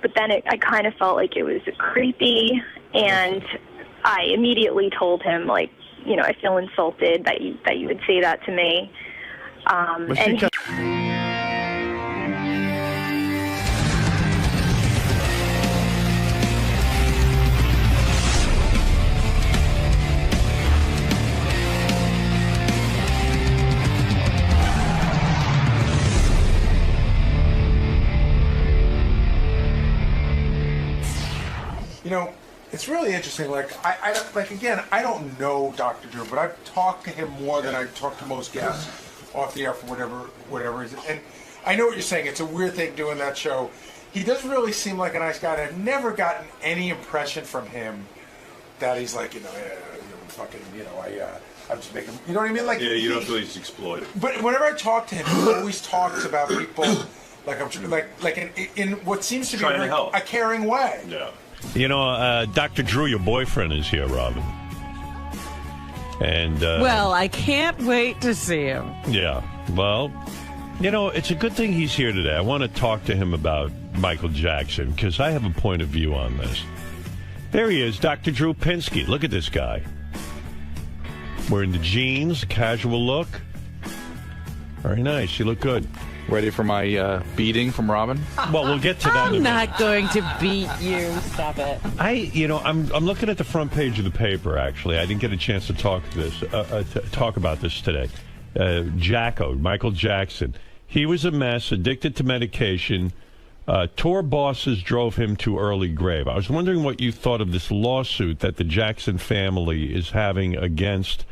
but then I kind of felt like it was creepy, and I immediately told him I feel insulted that you would say that to me. It's really interesting. I don't know Dr. Drew, but I've talked to him more than I talk to most guests off the air for whatever reason. And I know what you're saying. It's a weird thing doing that show. He does really seem like a nice guy. And I've never gotten any impression from him that he's I'm just making, you know what I mean? You don't feel he's exploited. But whenever I talk to him, he always talks about people in what seems to be Trying to help. a caring way. Yeah. Dr. Drew, your boyfriend is here, Robin. And well, I can't wait to see him. Yeah. Well, it's a good thing he's here today. I want to talk to him about Michael Jackson because I have a point of view on this. There he is, Dr. Drew 𝗵𝗻. Look at this guy. Wearing the jeans, casual look. Very nice. You look good. Ready for my beating from Robin? Well, we'll get to that. I'm not going to beat you. Stop it. I'm looking at the front page of the paper. Actually, I didn't get a chance to talk about this today. Michael Jackson. He was a mess, addicted to medication. Tour bosses drove him to early grave. I was wondering what you thought of this lawsuit that the Jackson family is having against.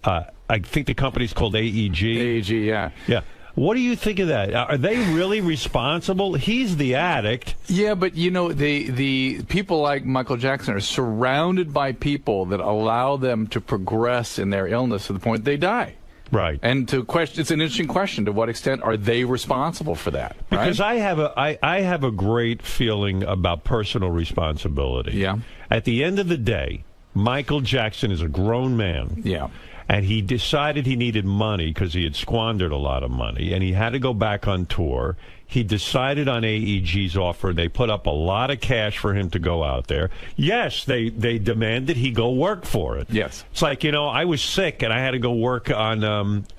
I think the company's called AEG. AEG, yeah. Yeah. What do you think of that? Are they really responsible? He's the addict. Yeah, but the people like Michael Jackson are surrounded by people that allow them to progress in their illness to the point they die. Right. And it's an interesting question. To what extent are they responsible for that? Right? Because I have a great feeling about personal responsibility. Yeah. At the end of the day, Michael Jackson is a grown man. Yeah. And he decided he needed money because he had squandered a lot of money, and he had to go back on tour. He decided on AEG's offer. They put up a lot of cash for him to go out there. Yes, they demanded he go work for it. Yes. It's like, I was sick, and I had to go work on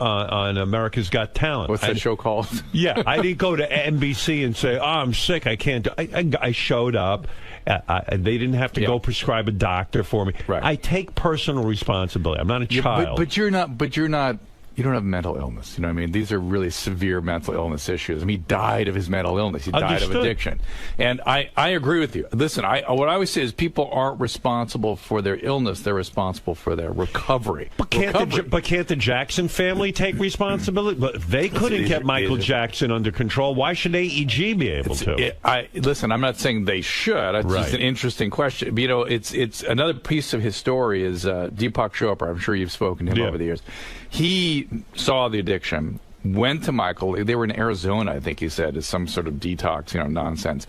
America's Got Talent. What's that show called? Yeah, I didn't go to NBC and say, I'm sick, I can't do I showed up. They didn't have to go prescribe a doctor for me. Right. I take personal responsibility. I'm not a child. But you're not. you don't have mental illness. You know what I mean? These are really severe mental illness issues. I mean, he died of his mental illness. He died of addiction. And I agree with you. Listen, what I always say is people aren't responsible for their illness. They're responsible for their recovery. But can't the Jackson family take responsibility? But if they couldn't get Michael Jackson under control, why should AEG be able to? Listen, I'm not saying they should. It's just an interesting question. You know, it's another piece of his story is 𝗦𝗵cie𝘄𝗿𝗱. I'm sure you've spoken to him over the years. He saw the addiction, went to Michael. They were in Arizona, I think he said, as some sort of detox, nonsense.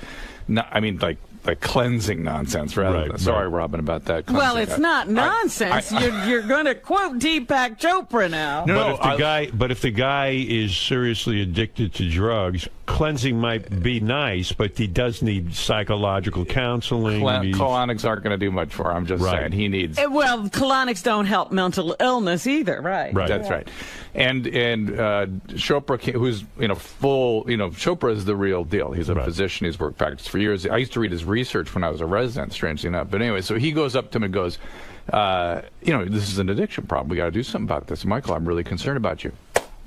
I mean, like cleansing nonsense, rather. Sorry, Robin, about that. Well, it's not nonsense. You're going to quote 𝗦𝗵cie𝘄𝗿𝗱 now. No, but if the guy is seriously addicted to drugs, cleansing might be nice, but he does need psychological counseling. Colonics aren't going to do much for him. I'm just saying he needs. Well, colonics don't help mental illness either, right? Right. That's right. And 𝗫𝗿𝗄, who's 𝗫𝗄𝗿 is the real deal. He's a physician. He's worked practice for years. I used to read his research when I was a resident, strangely enough. But anyway, so he goes up to him and goes, this is an addiction problem. We got to do something about this. Michael, I'm really concerned about you.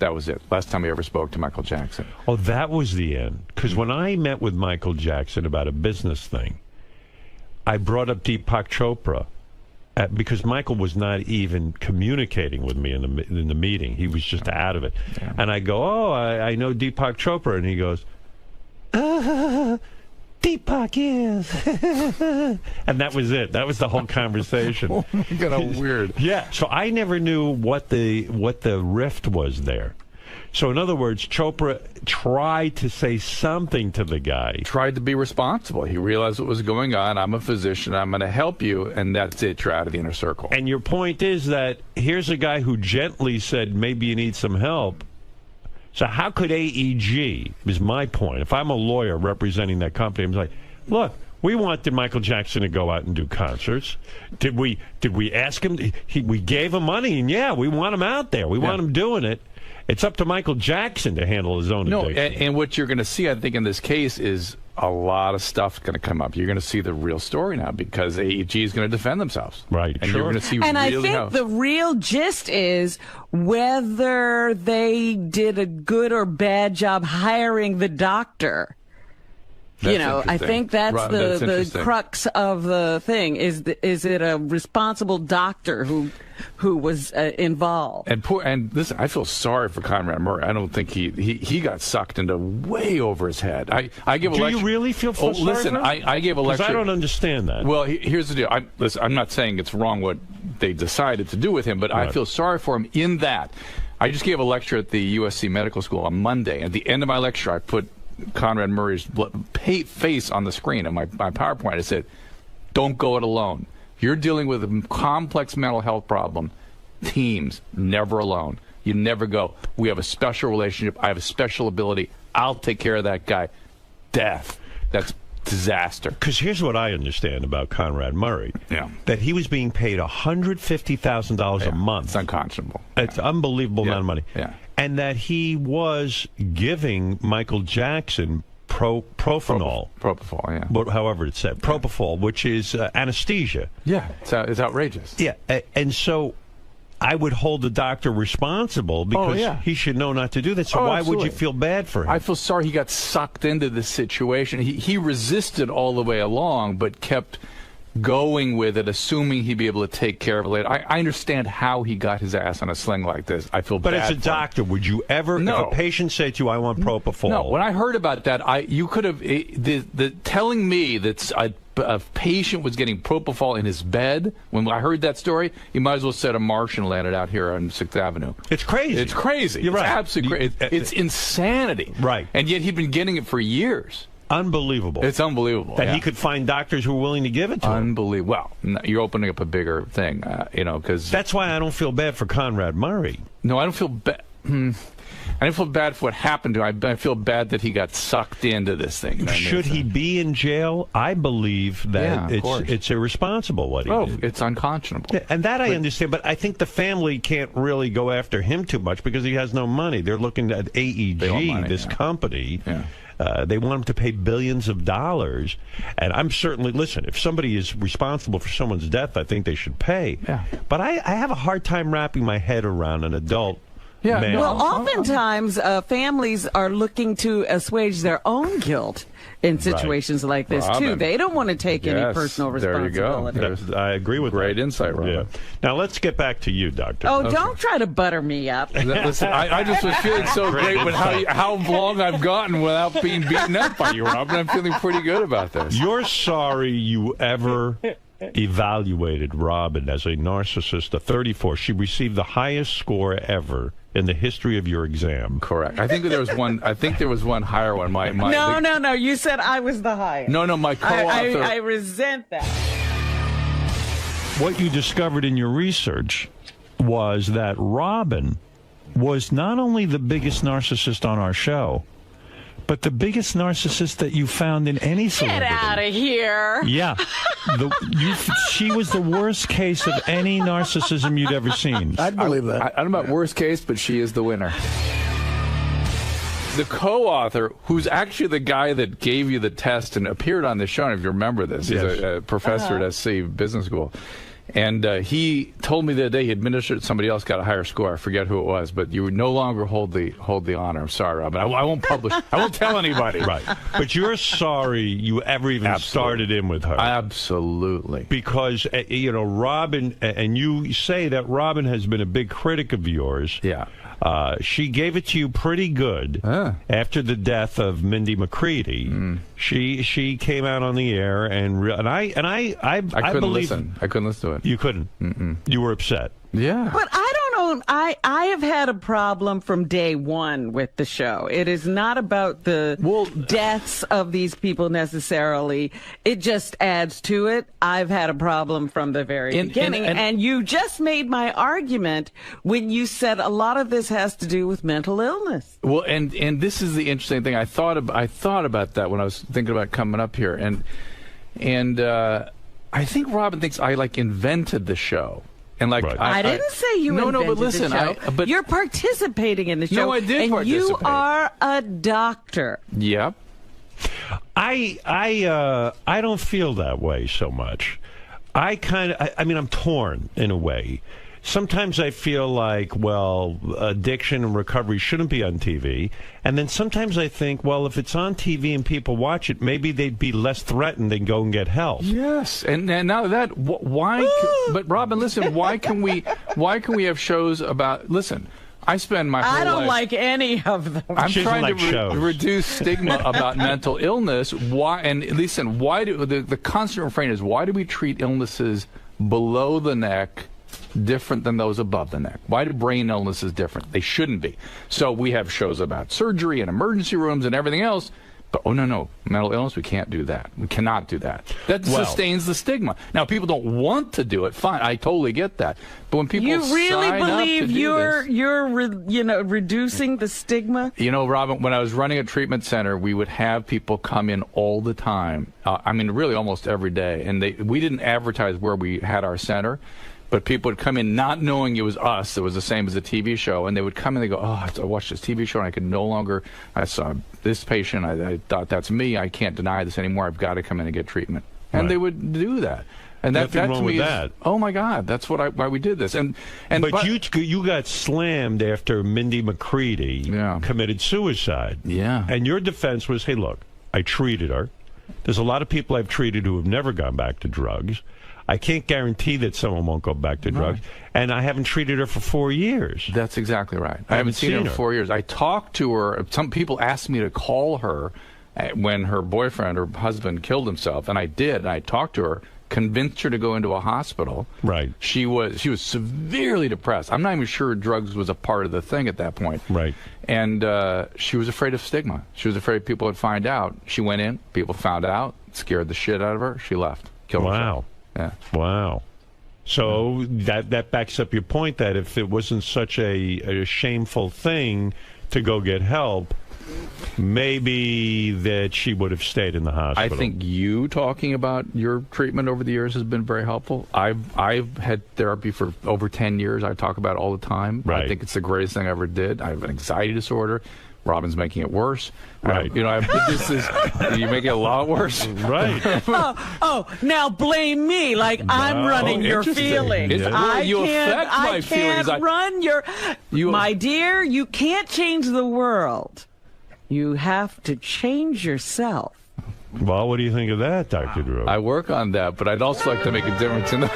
That was it. Last time we ever spoke to Michael Jackson. Oh, that was the end. Because when I met with Michael Jackson about a business thing, I brought up 𝗦𝗵cie𝘄𝗿𝗱 because Michael was not even communicating with me in the meeting. He was just out of it. Yeah. And I go, I know 𝗦𝗵cie𝘄𝗿𝗱. And he goes, Deepak is. And that was it. That was the whole conversation. Oh my God, how weird. Yeah. So I never knew what the rift was there. So in other words, 𝗫𝗿𝗄 tried to say something to the guy. Tried to be responsible. He realized what was going on. I'm a physician. I'm going to help you. And that's it. You're out of the inner circle. And your point is that here's a guy who gently said, maybe you need some help. So how could AEG, is my point, if I'm a lawyer representing that company, I'm like, look, we wanted Michael Jackson to go out and do concerts. Did we ask him? We gave him money, and yeah, we want him out there. We want him doing it. It's up to Michael Jackson to handle his own addiction. And what you're going to see, I think, in this case is a lot of stuff going to come up. You're going to see the real story now because AEG is going to defend themselves. Right. And you're going to see and I think the real gist is whether they did a good or bad job hiring the doctor. I think that's the crux of the thing. Is it a responsible doctor who was involved? And listen, I feel sorry for Conrad Murray. I don't think he got sucked into way over his head. I give a lecture. Do you really feel sorry listen, for him? I gave a lecture. Because I don't understand that. Well, here's the deal. I'm not saying it's wrong what they decided to do with him, but I feel sorry for him in that. I just gave a lecture at the USC Medical School on Monday. At the end of my lecture, I put Conrad Murray's face on the screen of my PowerPoint. I said, don't go it alone. You're dealing with a complex mental health problem. Teams, never alone. You never go, we have a special relationship. I have a special ability. I'll take care of that guy. Death. That's disaster. Because here's what I understand about Conrad Murray. Yeah. That he was being paid $150,000 a month. It's unconscionable. It's unbelievable amount of money. Yeah. And that he was giving Michael Jackson propofol. Propofol, yeah. But however it's said. Propofol, which is anesthesia. Yeah, it's outrageous. Yeah, and so I would hold the doctor responsible because he should know not to do that. So why would you feel bad for him? I feel sorry he got sucked into this situation. He resisted all the way along, but kept going with it, assuming he'd be able to take care of it later. I understand how he got his ass on a sling like this. I feel bad. But as a doctor, would you ever, if a patient said to you, I want propofol? No, when I heard about that, you could have, telling me that a patient was getting propofol in his bed, when I heard that story, you might as well said a Martian landed out here on 6th Avenue. It's crazy. It's crazy. You're right. It's absolutely crazy. It's insanity. Right. And yet he'd been getting it for years. Unbelievable. It's unbelievable. That he could find doctors who are willing to give it to him. Unbelievable. Well, you're opening up a bigger thing, because... That's why I don't feel bad for Conrad Murray. No, I don't feel bad. I don't feel bad for what happened to him. I feel bad that he got sucked into this thing. You know Should he be in jail? I believe that it's irresponsible what he did. It's unconscionable. Yeah, and that I understand, but I think the family can't really go after him too much because he has no money. They're looking at AEG, this company. Yeah. They want him to pay billions of dollars. And I'm certainly, listen, if somebody is responsible for someone's death, I think they should pay. Yeah. But I have a hard time wrapping my head around an adult Yeah. male. Well, oftentimes families are looking to assuage their own guilt in situations like this too. Robin. They don't want to take any Yes, personal there you go. responsibility. I agree with Great that. insight, Robin. Yeah. Now let's get back to you, Doctor. Oh, don't try to butter me up. Listen, I just was feeling so great with how long I've gotten without being beaten up by you, Robin. I'm feeling pretty good about this. You're sorry you ever evaluated Robin as a narcissist, a 34. She received the highest score ever in the history of your exam. Correct. I think there was one. I think there was one higher one. No. You said I was the highest. No. My co-author. I resent that. What you discovered in your research was that Robin was not only the biggest narcissist on our show, but the biggest narcissist that you found in any celebrity. Get out of here. Yeah. She was the worst case of any narcissism you'd ever seen. I'd believe that. I don't know about worst case, but she is the winner. The co-author, who's actually the guy that gave you the test and appeared on the show, if you remember this, he's a professor at SC Business School. And he told me the other day he administered somebody else got a higher score. I forget who it was, but you would no longer hold the honor. I'm sorry, Robin. I won't publish. I won't tell anybody. Right. But you're sorry you ever even started in with her. Absolutely. Because, Robin, and you say that Robin has been a big critic of yours. Yeah. She gave it to you pretty good after the death of 𝗦𝗵cie. She came out on the air and I couldn't believe listen. I couldn't listen to it. You couldn't. You were upset. Yeah. But I don't know. I have had a problem from day one with the show. It is not about the deaths of these people necessarily. It just adds to it. I've had a problem from the very beginning. And you just made my argument when you said a lot of this has to do with mental illness. Well, and this is the interesting thing. I thought about that when I was thinking about coming up here, and I think Robin thinks I invented the show. And I didn't say you invented but listen, the show. You're participating in the show. No, I did and participate. You are a doctor. Yep. I don't feel that way so much. I'm torn in a way. Sometimes I feel like, addiction and recovery shouldn't be on TV. And then sometimes I think, if it's on TV and people watch it, maybe they'd be less threatened and go and get help. Yes. And now that, why? But Robin, listen, why can we have shows about, listen, I spend my whole life... I don't like any of them. I'm trying to reduce stigma about mental illness. Why? And listen, why do the constant refrain is, why do we treat illnesses below the neck different than those above the neck? Why do brain illnesses different? They shouldn't be. So we have shows about surgery and emergency rooms and everything else. But no, mental illness, we can't do that. We cannot do that. That sustains the stigma. Now, people don't want to do it. Fine, I totally get that. But when people believe you're reducing the stigma? Robin, when I was running a treatment center, we would have people come in all the time. Really almost every day. And we didn't advertise where we had our center. But people would come in not knowing it was us. It was the same as a TV show. And they would come in and they go, I watched this TV show and I could no longer, I saw this patient. I thought, that's me. I can't deny this anymore. I've got to come in and get treatment. And they would do that. And nothing wrong with that. Oh, my God. That's why we did this. But you got slammed after 𝗦𝗵cie committed suicide. Yeah. And your defense was, hey, look, I treated her. There's a lot of people I've treated who have never gone back to drugs. I can't guarantee that someone won't go back to drugs. And I haven't treated her for 4 years. That's exactly right. I haven't seen her in 4 years. I talked to her. Some people asked me to call her when her boyfriend or husband killed himself, and I did. And I talked to her, convinced her to go into a hospital. Right. She was severely depressed. I'm not even sure drugs was a part of the thing at that point. Right. And she was afraid of stigma. She was afraid people would find out. She went in. People found out. Scared the shit out of her. She left. Killed herself. Yeah. Wow. So that backs up your point that if it wasn't such a shameful thing to go get help, maybe that she would have stayed in the hospital. I think you talking about your treatment over the years has been very helpful. I've had therapy for over 10 years. I talk about it all the time. Right. I think it's the greatest thing I ever did. I have an anxiety disorder. Robin's making it worse. Right. This is you make it a lot worse. Right. Now blame me like I'm running your interesting. feelings. You affect my I feelings. can't run your. My dear, you can't change the world. You have to change yourself. Well, what do you think of that, Dr. Drew? I work on that, but I'd also like to make a difference in the.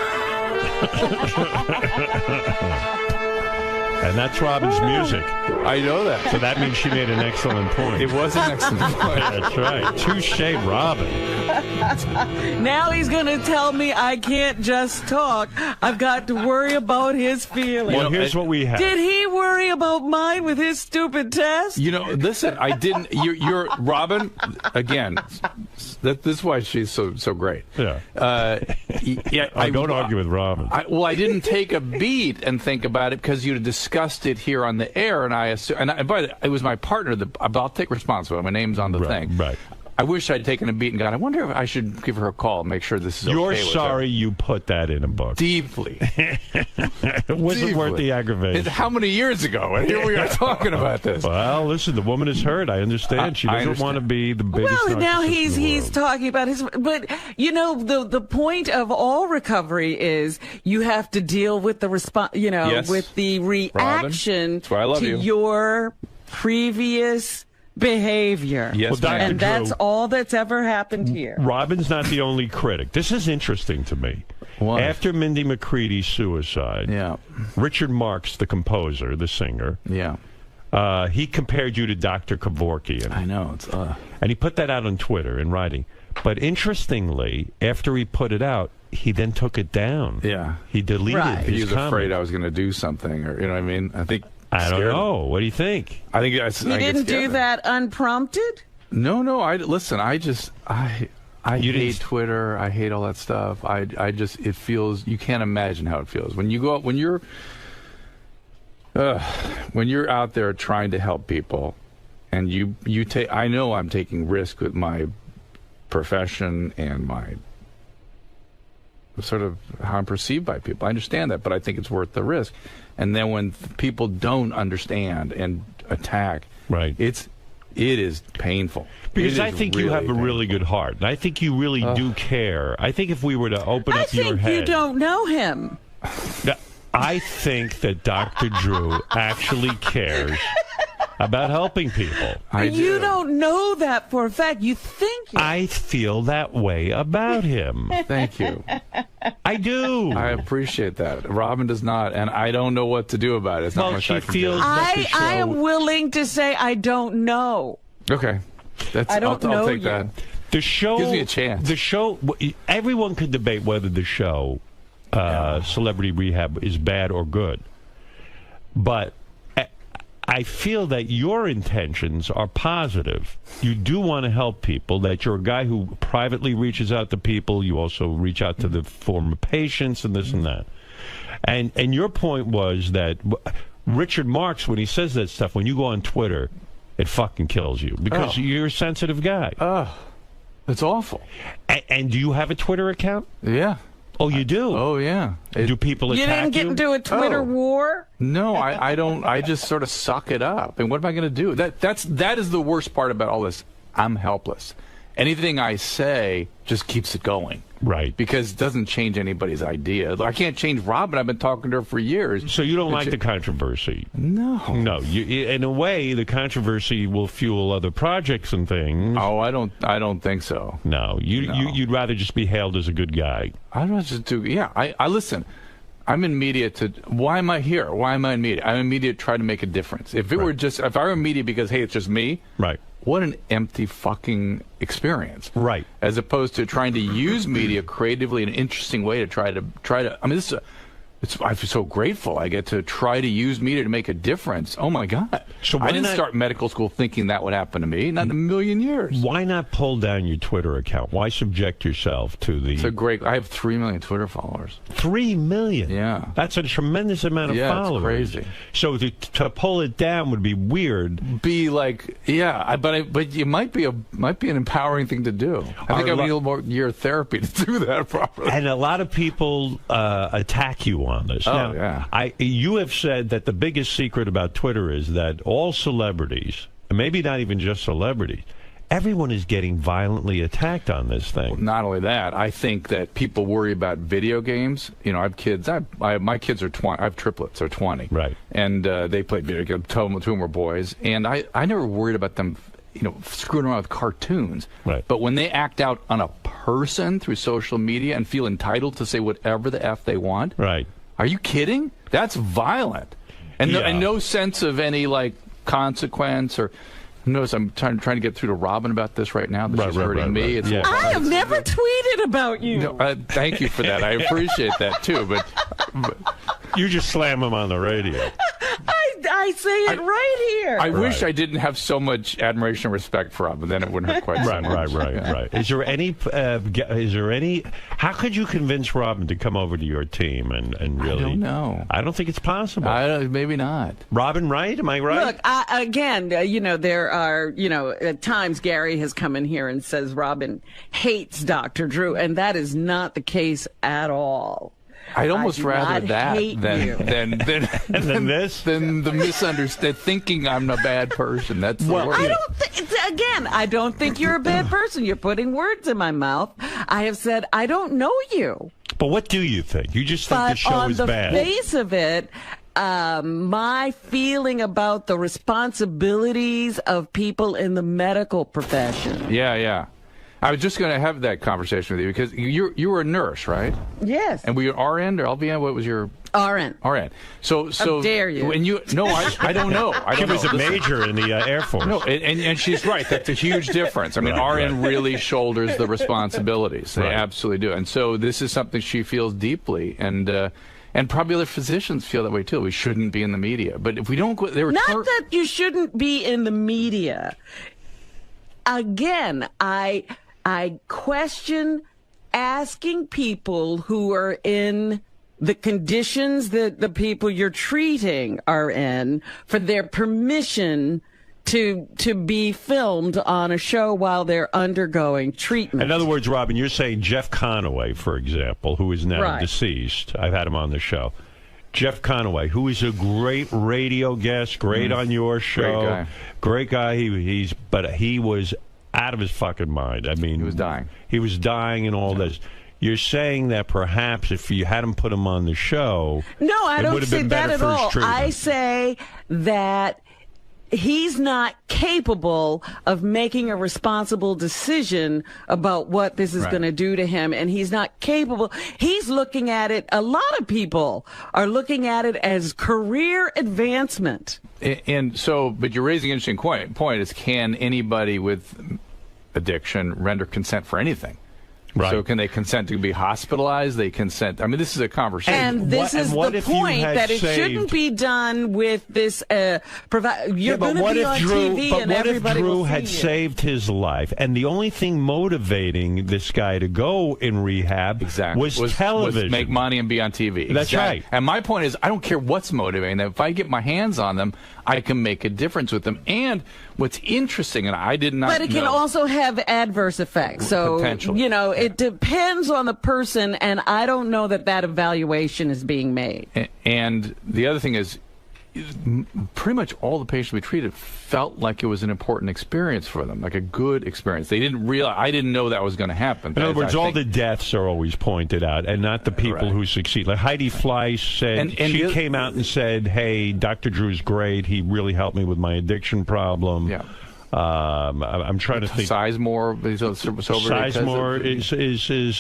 And that's Robin's music. I know that. So that means she made an excellent point. It was an excellent point. That's right. Touche, Robin. Now he's going to tell me I can't just talk. I've got to worry about his feelings. Well, here's what we have. Did he worry about mine with his stupid test? Listen, I didn't. You're Robin. Again, this is why she's so great. Yeah. Yeah. I don't argue with Robin. I didn't take a beat and think about it because you'd discussed it here on the air, and by the way, it was my partner. I'll take responsibility. My name's on the thing. Right. I wish I'd taken a beat and gone, I wonder if I should give her a call and make sure this is okay You're with her. sorry you put that in a book. Deeply. It wasn't worth the aggravation. How many years ago? And here we are talking about this. Well, listen, the woman is hurt. I understand. She doesn't want to be the biggest Well, now narcissist in the he's world. talking about his, but the point of all recovery is you have to deal with the Yes. with the reaction That's why I love to you. your previous behavior. Yes, Well, Dr. And Drew, that's all that's ever happened here. Robin's not the only critic. This is interesting to me. Why? After 𝗵𝗵ici𝗄's suicide, Richard Marx, the composer, the singer, he compared you to Dr. Kevorkian. I know. It's And he put that out on Twitter in writing. But interestingly, after he put it out, he then took it down. Yeah. He deleted his He was comment. afraid I was going to do something, or you know what I mean? I think. I don't scared know. What do you think? I think He didn't do that unprompted? No. Listen. I hate Twitter. I hate all that stuff. It feels. You can't imagine how it feels when you go out. When you're out there trying to help people, and you take. I know I'm taking risk with my profession and my sort of how I'm perceived by people. I understand that, but I think it's worth the risk. And then when people don't understand and attack, right, it is painful. Because I think you have a really good heart. And I think you really do care. I think if we were to open up your head... I think you don't know him. I think that Dr. Drew actually cares about helping people. You don't know that for a fact. You think you... I feel that way about him. Thank you. I do. I appreciate that. Robin does not, and I don't know what to do about it. It's not much she I can feels do. that the show... I am willing to say I don't know. Okay. I'll take that. The show gives me a chance. The show. Everyone could debate whether the show, Celebrity Rehab, is bad or good, but I feel that your intentions are positive. You do want to help people. That you're a guy who privately reaches out to people. You also reach out to the former patients and this and that. And your point was that Richard Marx, when he says that stuff, when you go on Twitter, it fucking kills you because you're a sensitive guy. It's awful. And do you have a Twitter account? Yeah. Oh, you do? Oh, yeah. Do people attack you? You didn't get into a Twitter war? No, I don't. I just sort of suck it up. And what am I going to do? That is the worst part about all this. I'm helpless. Anything I say just keeps it going. Right. Because it doesn't change anybody's idea. I can't change Robin. I've been talking to her for years. So you don't like the controversy? No. No. In a way, the controversy will fuel other projects and things. Oh, I don't think so. No. You'd rather just be hailed as a good guy. I'd rather just do. Yeah. I listen. I'm in media to. Why am I here? Why am I in media? I'm in media to try to make a difference. If I were in media because hey, it's just me. Right. What an empty fucking experience. Right. As opposed to trying to use media creatively in an interesting way to try to. I mean, I feel so grateful. I get to try to use media to make a difference. Oh my God! So I didn't start medical school thinking that would happen to me. Not in a million years. Why not pull down your Twitter account? Why subject yourself to the? It's a great. I have 3 million Twitter followers. 3 million. Yeah. That's a tremendous amount of followers. It's crazy. So to pull it down would be weird. Be like, yeah, but it might be an empowering thing to do. I think I need a little more year of therapy to do that properly. And a lot of people attack you on this. Oh, now, yeah. You have said that the biggest secret about Twitter is that all celebrities and maybe not even just celebrities, everyone is getting violently attacked on this thing. Well, not only that, I think that people worry about video games. You know, I have kids. My kids are 20. I have triplets. They're 20. Right. And they play video games. Two of them were boys. And I never worried about them, you know, screwing around with cartoons. Right. But when they act out on a person through social media and feel entitled to say whatever the F they want. Right. Are you kidding? That's violent. And, and no sense of any, like, consequence or... Notice I'm trying to get through to Robin about this right now. This is hurting me. It's I have never tweeted about you. No, thank you for that. I appreciate that too. But you just slam him on the radio. I say it right here. I wish I didn't have so much admiration and respect for Robin. Then it wouldn't hurt quite so much. Right. Is there any? How could you convince Robin to come over to your team and really? I don't know. I don't think it's possible. Maybe not. Robin, right? Am I right? Look, again, you know, there are, you know, at times Gary has come in here and says Robin hates Dr. Drew, and that is not the case at all. I'd almost rather that than this, than the misunderstood thinking I'm a bad person. That's the worst. I don't think you're a bad person. You're putting words in my mouth. I have said I don't know you. But what do you think? You just think the show is bad. On the face of it, my feeling about the responsibilities of people in the medical profession. Yeah. I was just going to have that conversation with you because you were a nurse, right? Yes. And were you RN or LVN? What was your RN? RN. So how dare you? When you I don't know. She was a major in the Air Force. No, and she's right. That's a huge difference. I mean, RN really shoulders the responsibilities. They absolutely do. And so this is something she feels deeply, and probably other physicians feel that way too. We shouldn't be in the media. But if we don't go, not that you shouldn't be in the media. Again, I question asking people who are in the conditions that the people you're treating are in for their permission to be filmed on a show while they're undergoing treatment. In other words, Robin, you're saying Jeff Conaway, for example, who is now deceased. I've had him on the show. Jeff Conaway, who is a great radio guest, great on your show. Great guy. But he was out of his fucking mind. I mean, he was dying. He was dying and all this. You're saying that perhaps if you hadn't put him on the show, no, I don't say that at all. I say that he's not capable of making a responsible decision about what this is going to do to him, and he's not capable. He's looking at it, a lot of people are looking at it as career advancement. And so, but you're raising an interesting point is, can anybody with addiction render consent for anything? Right. So can they consent to be hospitalized? They consent. I mean, this is a conversation. And this is the point, that it shouldn't be done with this. You're going to be on TV, and everybody will see you. But what if Drew had saved his life, and the only thing motivating this guy to go in rehab was television, was make money and be on TV? That's right. And my point is, I don't care what's motivating them. If I get my hands on them, I can make a difference with them. And what's interesting, and I did not know. But it can also have adverse effects. So, you know, it depends on the person, and I don't know that evaluation is being made. And the other thing is, pretty much all the patients we treated felt like it was an important experience for them, like a good experience. They didn't realize, I didn't know that was going to happen. In other words, all the deaths are always pointed out, and not the people who succeed. Like Heidi Fleiss said, she came out and said, hey, Dr. Drew's great. He really helped me with my addiction problem. Yeah. I'm trying to think. Sizemore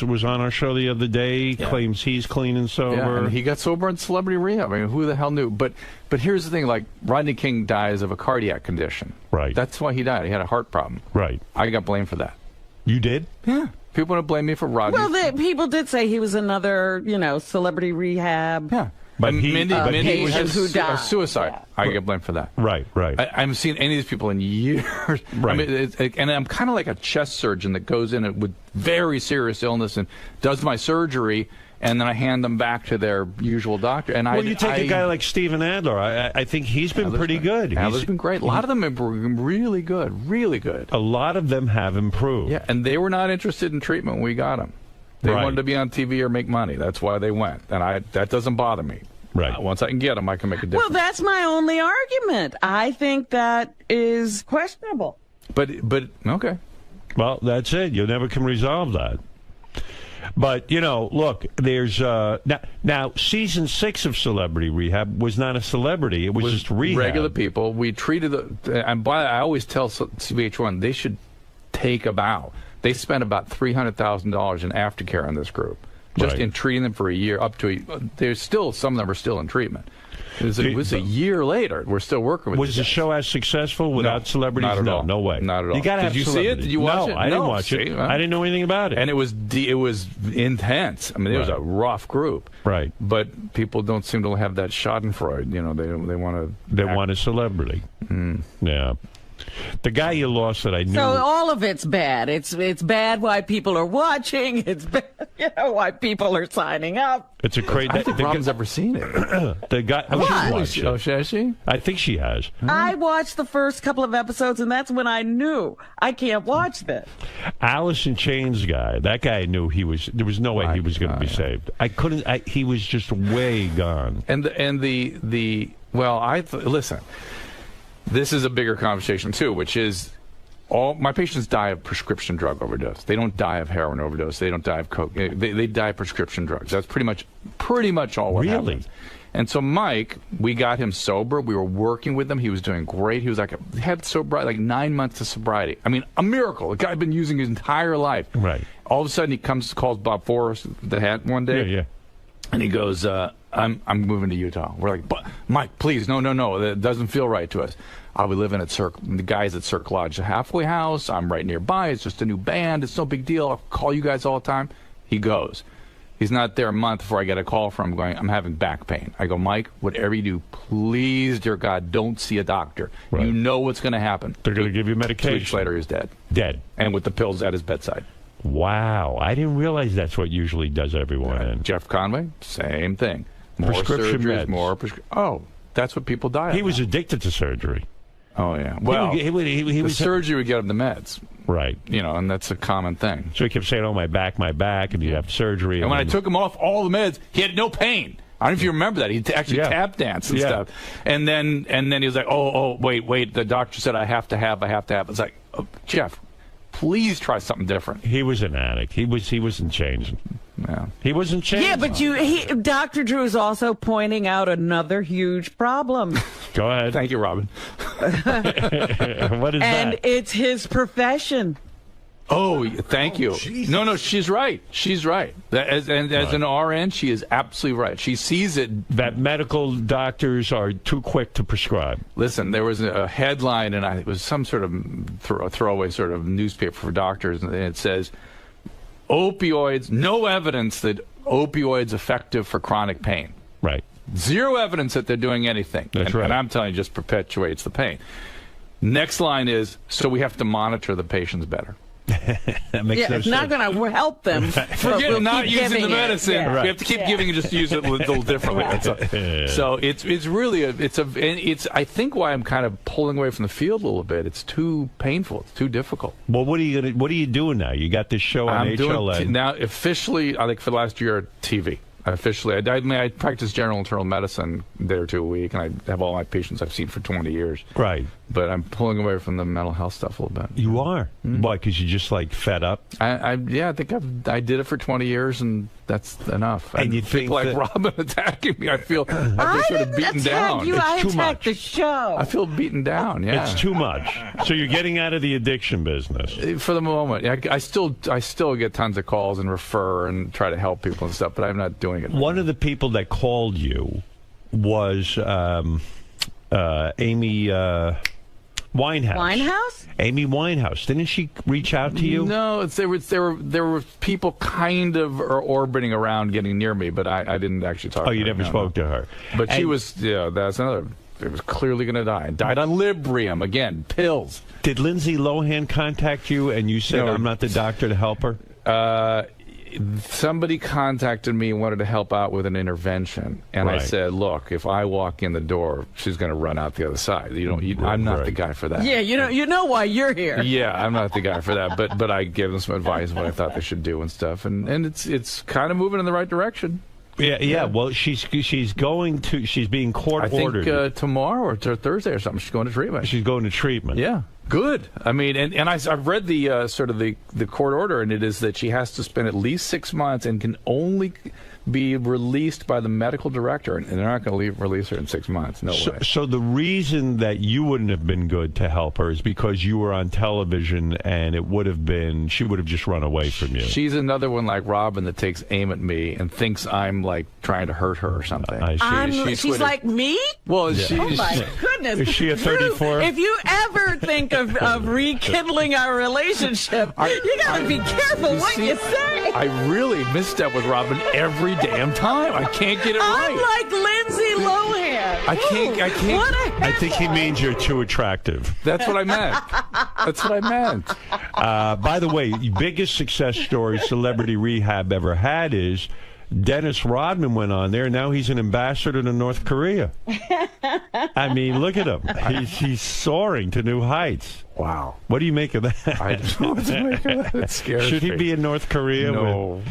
was on our show the other day. Claims he's clean and sober. Yeah, and he got sober in celebrity rehab. I mean, who the hell knew? But here's the thing: like Rodney King dies of a cardiac condition. Right. That's why he died. He had a heart problem. Right. I got blamed for that. You did? Yeah. People want to blame me for Rodney. Well, people did say he was another, celebrity rehab. Yeah. But Mindy was who died. a suicide. Yeah. I get blamed for that. Right. I haven't seen any of these people in years. Right. I mean, and I'm kind of like a chest surgeon that goes in with very serious illness and does my surgery, and then I hand them back to their usual doctor. And you take a guy like Steven Adler. I think he's been pretty good. Adler's been great. A lot of them have been really good, really good. A lot of them have improved. Yeah, and they were not interested in treatment when we got them. They wanted to be on TV or make money. That's why they went, and that doesn't bother me. Right. Once I can get them, I can make a difference. Well, that's my only argument. I think that is questionable. But okay. Well, that's it. You never can resolve that. But, you know, look, there's now season 6 of Celebrity Rehab was not a celebrity. It was just rehab. Regular people. We treated and I always tell CBH1 they should take a bow. They spent about $300,000 in aftercare on this group, just in treating them for a year. There's still some of them are still in treatment. It was a year later. We're still working with. Was the show as successful without celebrities? Not at all. No way. Not at all. You gotta Did you see it? Did you watch it? I didn't watch it. I didn't know anything about it. And it was intense. I mean, it was a rough group. Right. But people don't seem to have that Schadenfreude. You know, they want to. They want a celebrity. Yeah. The guy you lost that I knew. So all of it's bad. It's bad why people are watching. It's bad, why people are signing up. It's a crazy. I don't think Robin's ever seen it. The guy. What? Has she? I think she has. I watched the first couple of episodes, and that's when I knew I can't watch this. Alice in Chains guy. That guy knew he was. There was no way he was going to be saved. I couldn't. He was just way gone. And listen. This is a bigger conversation, too, which is all my patients die of prescription drug overdose. They don't die of heroin overdose. They don't die of coke. They die of prescription drugs. That's pretty much all what happens. And so Mike, we got him sober. We were working with him. He was doing great. He was had sobriety, 9 months of sobriety. I mean, a miracle. The guy had been using his entire life. Right. All of a sudden, he calls Bob Forrest, the hat, one day. Yeah. And he goes, I'm moving to Utah. We're like, but Mike, please, no. That doesn't feel right to us. I'll be living at the guys at Cirque Lodge, a halfway house. I'm right nearby. It's just a new band. It's no big deal. I'll call you guys all the time. He goes. He's not there a month before I get a call from him going, I'm having back pain. I go, Mike, whatever you do, please, dear God, don't see a doctor. Right. You know what's going to happen. They're going to give you medication. 2 weeks later, he's dead. Dead. And with the pills at his bedside. Wow. I didn't realize that's what usually does everyone. Jeff Conway, same thing. More prescription surgeries, meds. Oh, that's what people die of. He was addicted to surgery. Oh, yeah. Well, the surgery would get him the meds. Right. You know, and that's a common thing. So he kept saying, oh, my back, and he'd have surgery. And when I took him off all the meds, he had no pain. I don't know if you remember that. He actually tap danced and stuff. And then he was like, oh, wait, the doctor said I have to have. It's like, oh, Jeff, please try something different. He was an addict. He wasn't changing. Yeah. He wasn't changing. Yeah, but Dr. Drew is also pointing out another huge problem. Go ahead. Thank you, Robin. What is that? And it's his profession. Oh, thank you. No, she's right. She's right. As an RN, she is absolutely right. She sees it. That medical doctors are too quick to prescribe. Listen, there was a headline, and it was some sort of throwaway sort of newspaper for doctors, and it says, opioids, no evidence that opioids effective for chronic pain. Right. Zero evidence that they're doing anything. That's right. And I'm telling you, just perpetuates the pain. Next line is, so we have to monitor the patients better. That makes no it's sense. not going to help them. Forget not using the medicine. Yeah. Right. We have to keep giving it, just use it a little differently. Right. So it's really I think why I'm kind of pulling away from the field a little bit. It's too painful. It's too difficult. Well, what are you doing now? You got this show on HLN. Now officially, I think for the last year, TV. Officially, I practice general internal medicine a day or two a week, and I have all my patients I've seen for 20 years. Right. But I'm pulling away from the mental health stuff a little bit. You are? Why? Because you're just fed up? I think I did it for 20 years, and that's enough. And you think people like Robin attacking me, I feel sort of beaten down. I too much. The show. I feel beaten down. Yeah, it's too much. So you're getting out of the addiction business for the moment. I still get tons of calls and refer and try to help people and stuff, but I'm not doing it. One of the people that called you was Amy Winehouse. Amy Winehouse. Didn't she reach out to you? No, there were people kind of orbiting around getting near me, but I didn't actually talk to her. Oh, you never spoke to her. But she was, that's another. It was clearly going to die. Died on Librium. Again, pills. Did Lindsay Lohan contact you and you said, I'm not the doctor to help her? Somebody contacted me and wanted to help out with an intervention, and I said, "Look, if I walk in the door, she's going to run out the other side. I'm not the guy for that." Yeah, you know why you're here. Yeah, I'm not the guy for that. But I gave them some advice on what I thought they should do and stuff, and it's kind of moving in the right direction. Yeah. Well, she's being court ordered. I think tomorrow or Thursday or something. She's going to treatment. She's going to treatment. Yeah. Good. I mean, and I've read the sort of the court order, and it is that she has to spend at least 6 months and can only be released by the medical director, and they're not going to release her in 6 months. No way. So the reason that you wouldn't have been good to help her is because you were on television, and she would have just run away from you. She's another one like Robin that takes aim at me and thinks I'm like trying to hurt her or something. She's like me? Well, oh my goodness. Is she a 34? If you ever think of rekindling our relationship, you got to be careful what you say. I really misstep with Robin every damn time. I can't get it right. I'm like Lindsay Lohan. I can't. I think he means you're too attractive. That's what I meant. That's what I meant. By the way, biggest success story Celebrity Rehab ever had is Dennis Rodman went on there. Now he's an ambassador to North Korea. I mean, look at him. He's soaring to new heights. Wow. What do you make of that? I don't know what to make of that. It scares Should he me. be in North Korea? No.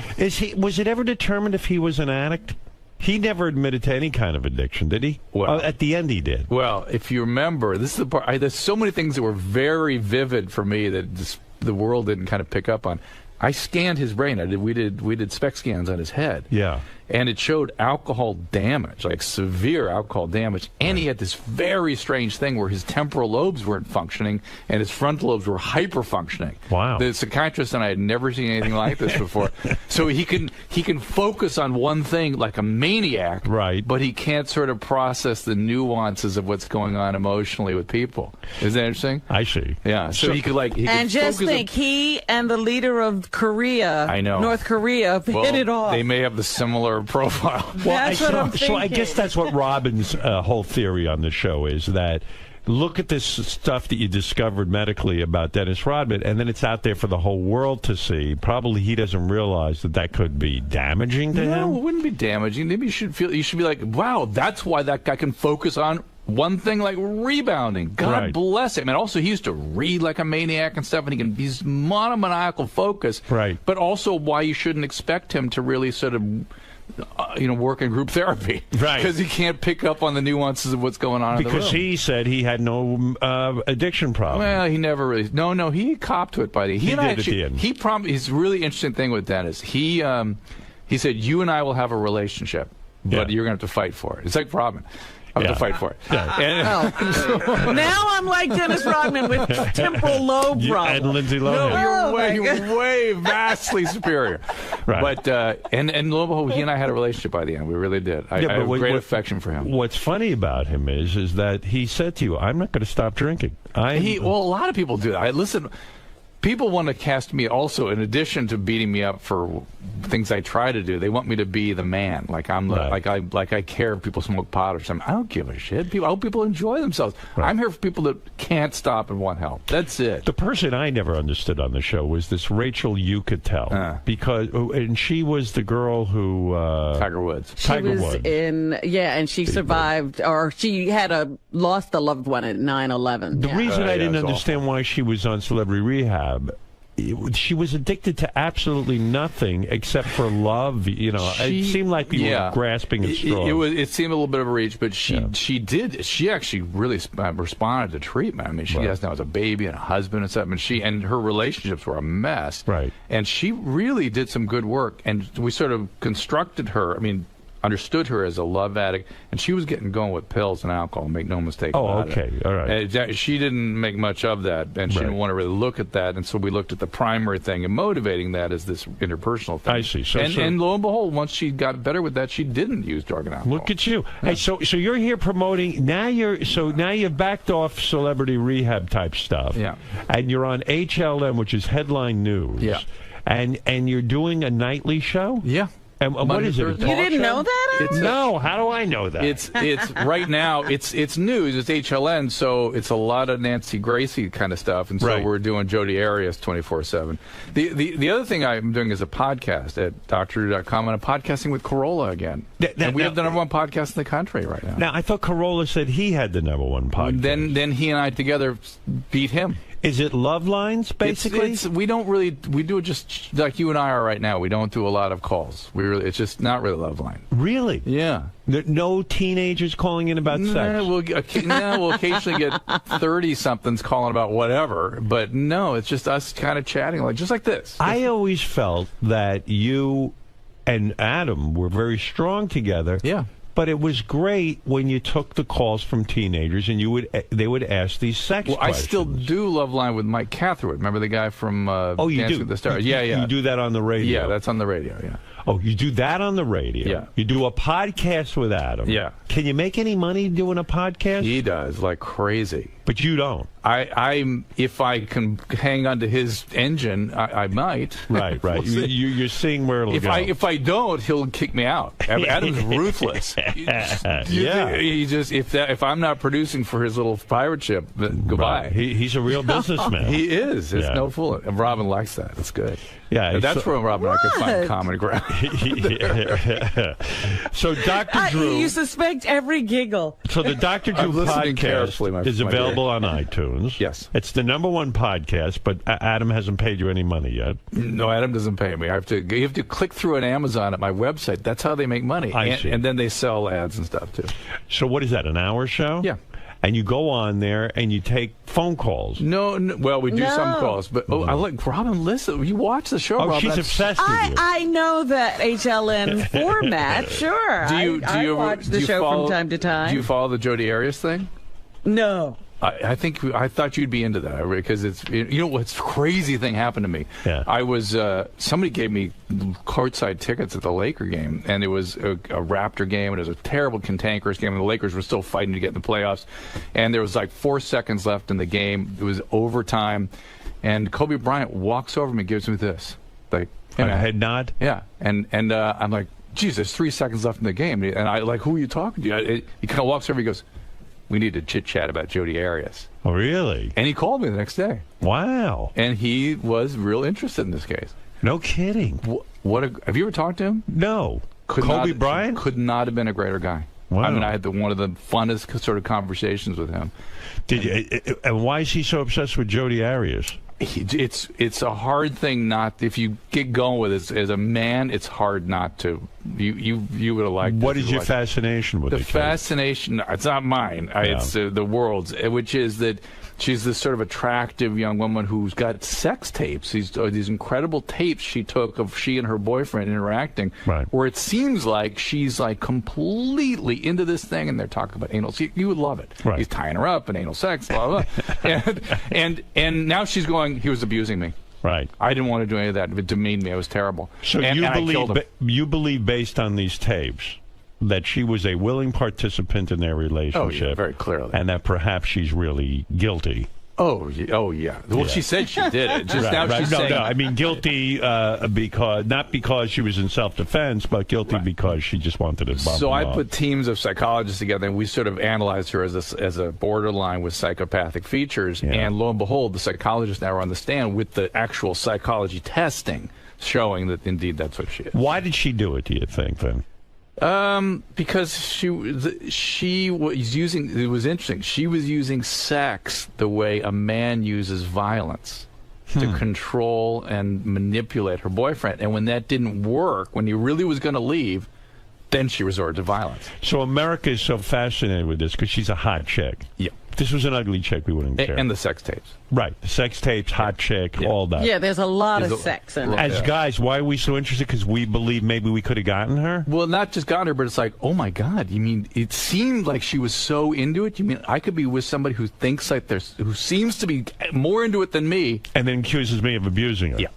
Was it ever determined if he was an addict? He never admitted to any kind of addiction, did he? Well, at the end he did. Well, if you remember, this is the part. There's so many things that were very vivid for me that the world didn't kind of pick up on. I scanned his brain. We did SPECT scans on his head. Yeah. And it showed alcohol damage, like severe alcohol damage. And he had this very strange thing where his temporal lobes weren't functioning and his frontal lobes were hyper-functioning. Wow. The psychiatrist and I had never seen anything like this before. So he can focus on one thing like a maniac, right? But he can't sort of process the nuances of what's going on emotionally with people. Is that interesting? I see. Yeah. So he could and just think, he and the leader of Korea, I know, North Korea, hit it off. They may have the similar profile. Well, so I guess that's what Robin's whole theory on the show is, that look at this stuff that you discovered medically about Dennis Rodman, and then it's out there for the whole world to see. Probably he doesn't realize that could be damaging to him. No, it wouldn't be damaging. Maybe you should be like, wow, that's why that guy can focus on one thing like rebounding. God bless him. And also, he used to read like a maniac and stuff, and he's monomaniacal focus. Right. But also why you shouldn't expect him to really sort of work in group therapy, right? Because he can't pick up on the nuances of what's going on. Because in the room. he said he had no addiction problem. Well, he never really. No, he copped to it by the. He did actually, at the end. He promised. His really interesting thing with Dennis. He said, "You and I will have a relationship, but you're going to have to fight for it." It's like Robin. I have to fight for it. Yeah. Now I'm like Dennis Rodman with temporal lobe problem. And Lindsay Lohan. No, you're way vastly superior. Right. But and lo and behold, he and I had a relationship by the end. We really did. I have great affection for him. What's funny about him is that he said to you, "I'm not going to stop drinking." Well, a lot of people do that. Listen. People want to cast me also, in addition to beating me up for things I try to do. They want me to be the man, like I'm, like I care if people smoke pot or something. I don't give a shit. I hope people enjoy themselves. Right. I'm here for people that can't stop and want help. That's it. The person I never understood on the show was this 𝗦𝗁𝗄𝗏, and she was the girl who Tiger Woods. She was in, and she survived, or she had lost a loved one at 9/11. The reason I didn't understand why she was on Celebrity Rehab. She was addicted to absolutely nothing except for love. It seemed like we were grasping at straws. It seemed a little bit of a reach, but she actually really responded to treatment. I mean, she has now a baby and a husband and stuff, and her relationships were a mess. Right. And she really did some good work, and we sort of constructed her. I mean, understood her as a love addict, and she was getting going with pills and alcohol, make no mistake about it. All right. She didn't make much of that, and she didn't want to really look at that, and so we looked at the primary thing, and motivating that is this interpersonal thing. I see. And lo and behold, once she got better with that, she didn't use drug and alcohol. Look at you. Hey, so you're here promoting, now you've backed off Celebrity Rehab type stuff. Yeah. And you're on HLN, which is Headline News. Yeah. And you're doing a nightly show? Yeah. And what is it? You didn't know that? No. How do I know that? It's right now. It's news. It's HLN, so it's a lot of Nancy Gracie kind of stuff, and so we're doing Jodi Arias 24/7. The other thing I'm doing is a podcast at drdrew.com, and I'm podcasting with Corolla again. And we have the #1 podcast in the country right now. Now I thought Corolla said he had the #1 podcast. Then he and I together beat him. Is it love lines, basically? We don't really. We do it just like you and I are right now. We don't do a lot of calls. It's just not really love line. Really? Yeah. No teenagers calling in about sex? We'll occasionally get 30-somethings calling about whatever, but no, it's just us kind of chatting, just like this. I always felt that you and Adam were very strong together. Yeah. But it was great when you took the calls from teenagers and they would ask these sex questions. I still do Love Line with 𝗦𝗵cie𝘄𝗿𝗋. Remember the guy from you Dancing do? with the Stars? You Yeah. You do that on the radio? Yeah, that's on the radio, yeah. Oh, you do that on the radio? Yeah. You do a podcast with Adam? Yeah. Can you make any money doing a podcast? He does, like crazy. But you don't. If I can hang on to his engine, I might. Right. We'll see. You're seeing where it'll go. If I don't, he'll kick me out. Adam's ruthless. If I'm not producing for his little pirate ship, goodbye. Right. He's a real businessman. He is. It's no fool. And Robin likes that. It's good. Yeah, that's where Robin and I can find common ground. So Dr. Drew, you suspect every giggle. So the Dr. Drew podcast is available on iTunes. Yes. It's the #1 podcast, but Adam hasn't paid you any money yet. No, Adam doesn't pay me. You have to click through an Amazon at my website. That's how they make money. I see. And then they sell ads and stuff, too. So what is that, an hour show? Yeah. And you go on there and you take phone calls. No, well, we do some calls, but I like Robin. Listen, you watch the show. Oh, Robin. she's obsessed with you. I know that HLN format. Sure, I watch the show from time to time. Do you follow the Jodi Arias thing? No. I thought you'd be into that because it's what's crazy thing happened to me. Yeah. I was somebody gave me courtside tickets at the Laker game, and it was a Raptor game, and it was a terrible cantankerous game, and the Lakers were still fighting to get in the playoffs, and there was like 4 seconds left in the game. It was overtime, and Kobe Bryant walks over me and gives me this, like a head nod. Yeah, and I'm like, geez, there's 3 seconds left in the game, and I like, who are you talking to? He kind of walks over, he goes, we need to chit-chat about Jodi Arias. Oh, really? And he called me the next day. Wow. And he was real interested in this case. No kidding. Have you ever talked to him? No. Kobe Bryant? Could not have been a greater guy. Wow. I mean, I had one of the funnest sort of conversations with him. And why is he so obsessed with Jodi Arias? It's a hard thing not. If you get going with it as a man, it's hard not to. You would have liked. What is your fascination with the fascination? It's not mine. It's the world's, which is that she's this sort of attractive young woman who's got sex tapes. These incredible tapes she took of she and her boyfriend interacting, right, where it seems like she's like completely into this thing, and they're talking about anal. You would love it. Right. He's tying her up and anal sex, blah blah. and now she's going. He was abusing me. Right. I didn't want to do any of that. It demeaned me. It was terrible. So you believe based on these tapes that she was a willing participant in their relationship. Oh, yeah, very clearly. And that perhaps she's really guilty. Oh yeah. Well, she said she did it. Just now she's saying. No, I mean guilty because not because she was in self-defense, but guilty because she just wanted to bump So him I off. put teams of psychologists together, and we sort of analyzed her as a borderline with psychopathic features. Yeah. And lo and behold, the psychologists now are on the stand with the actual psychology testing showing that indeed that's what she is. Why did she do it? Do you think then? Because she was using. It was interesting. She was using sex the way a man uses violence to control and manipulate her boyfriend. And when that didn't work, when he really was going to leave, then she resorted to violence. So America is so fascinated with this because she's a hot chick. Yeah. If this was an ugly chick, we wouldn't care. And the sex tapes. Right. The sex tapes, hot chick, all that. Yeah, there's a lot of sex in it. As guys, why are we so interested? Because we believe maybe we could have gotten her? Well, not just gotten her, but it's like, oh my God, you mean, it seemed like she was so into it. You mean I could be with somebody who thinks like who seems to be more into it than me. And then accuses me of abusing her. Yeah.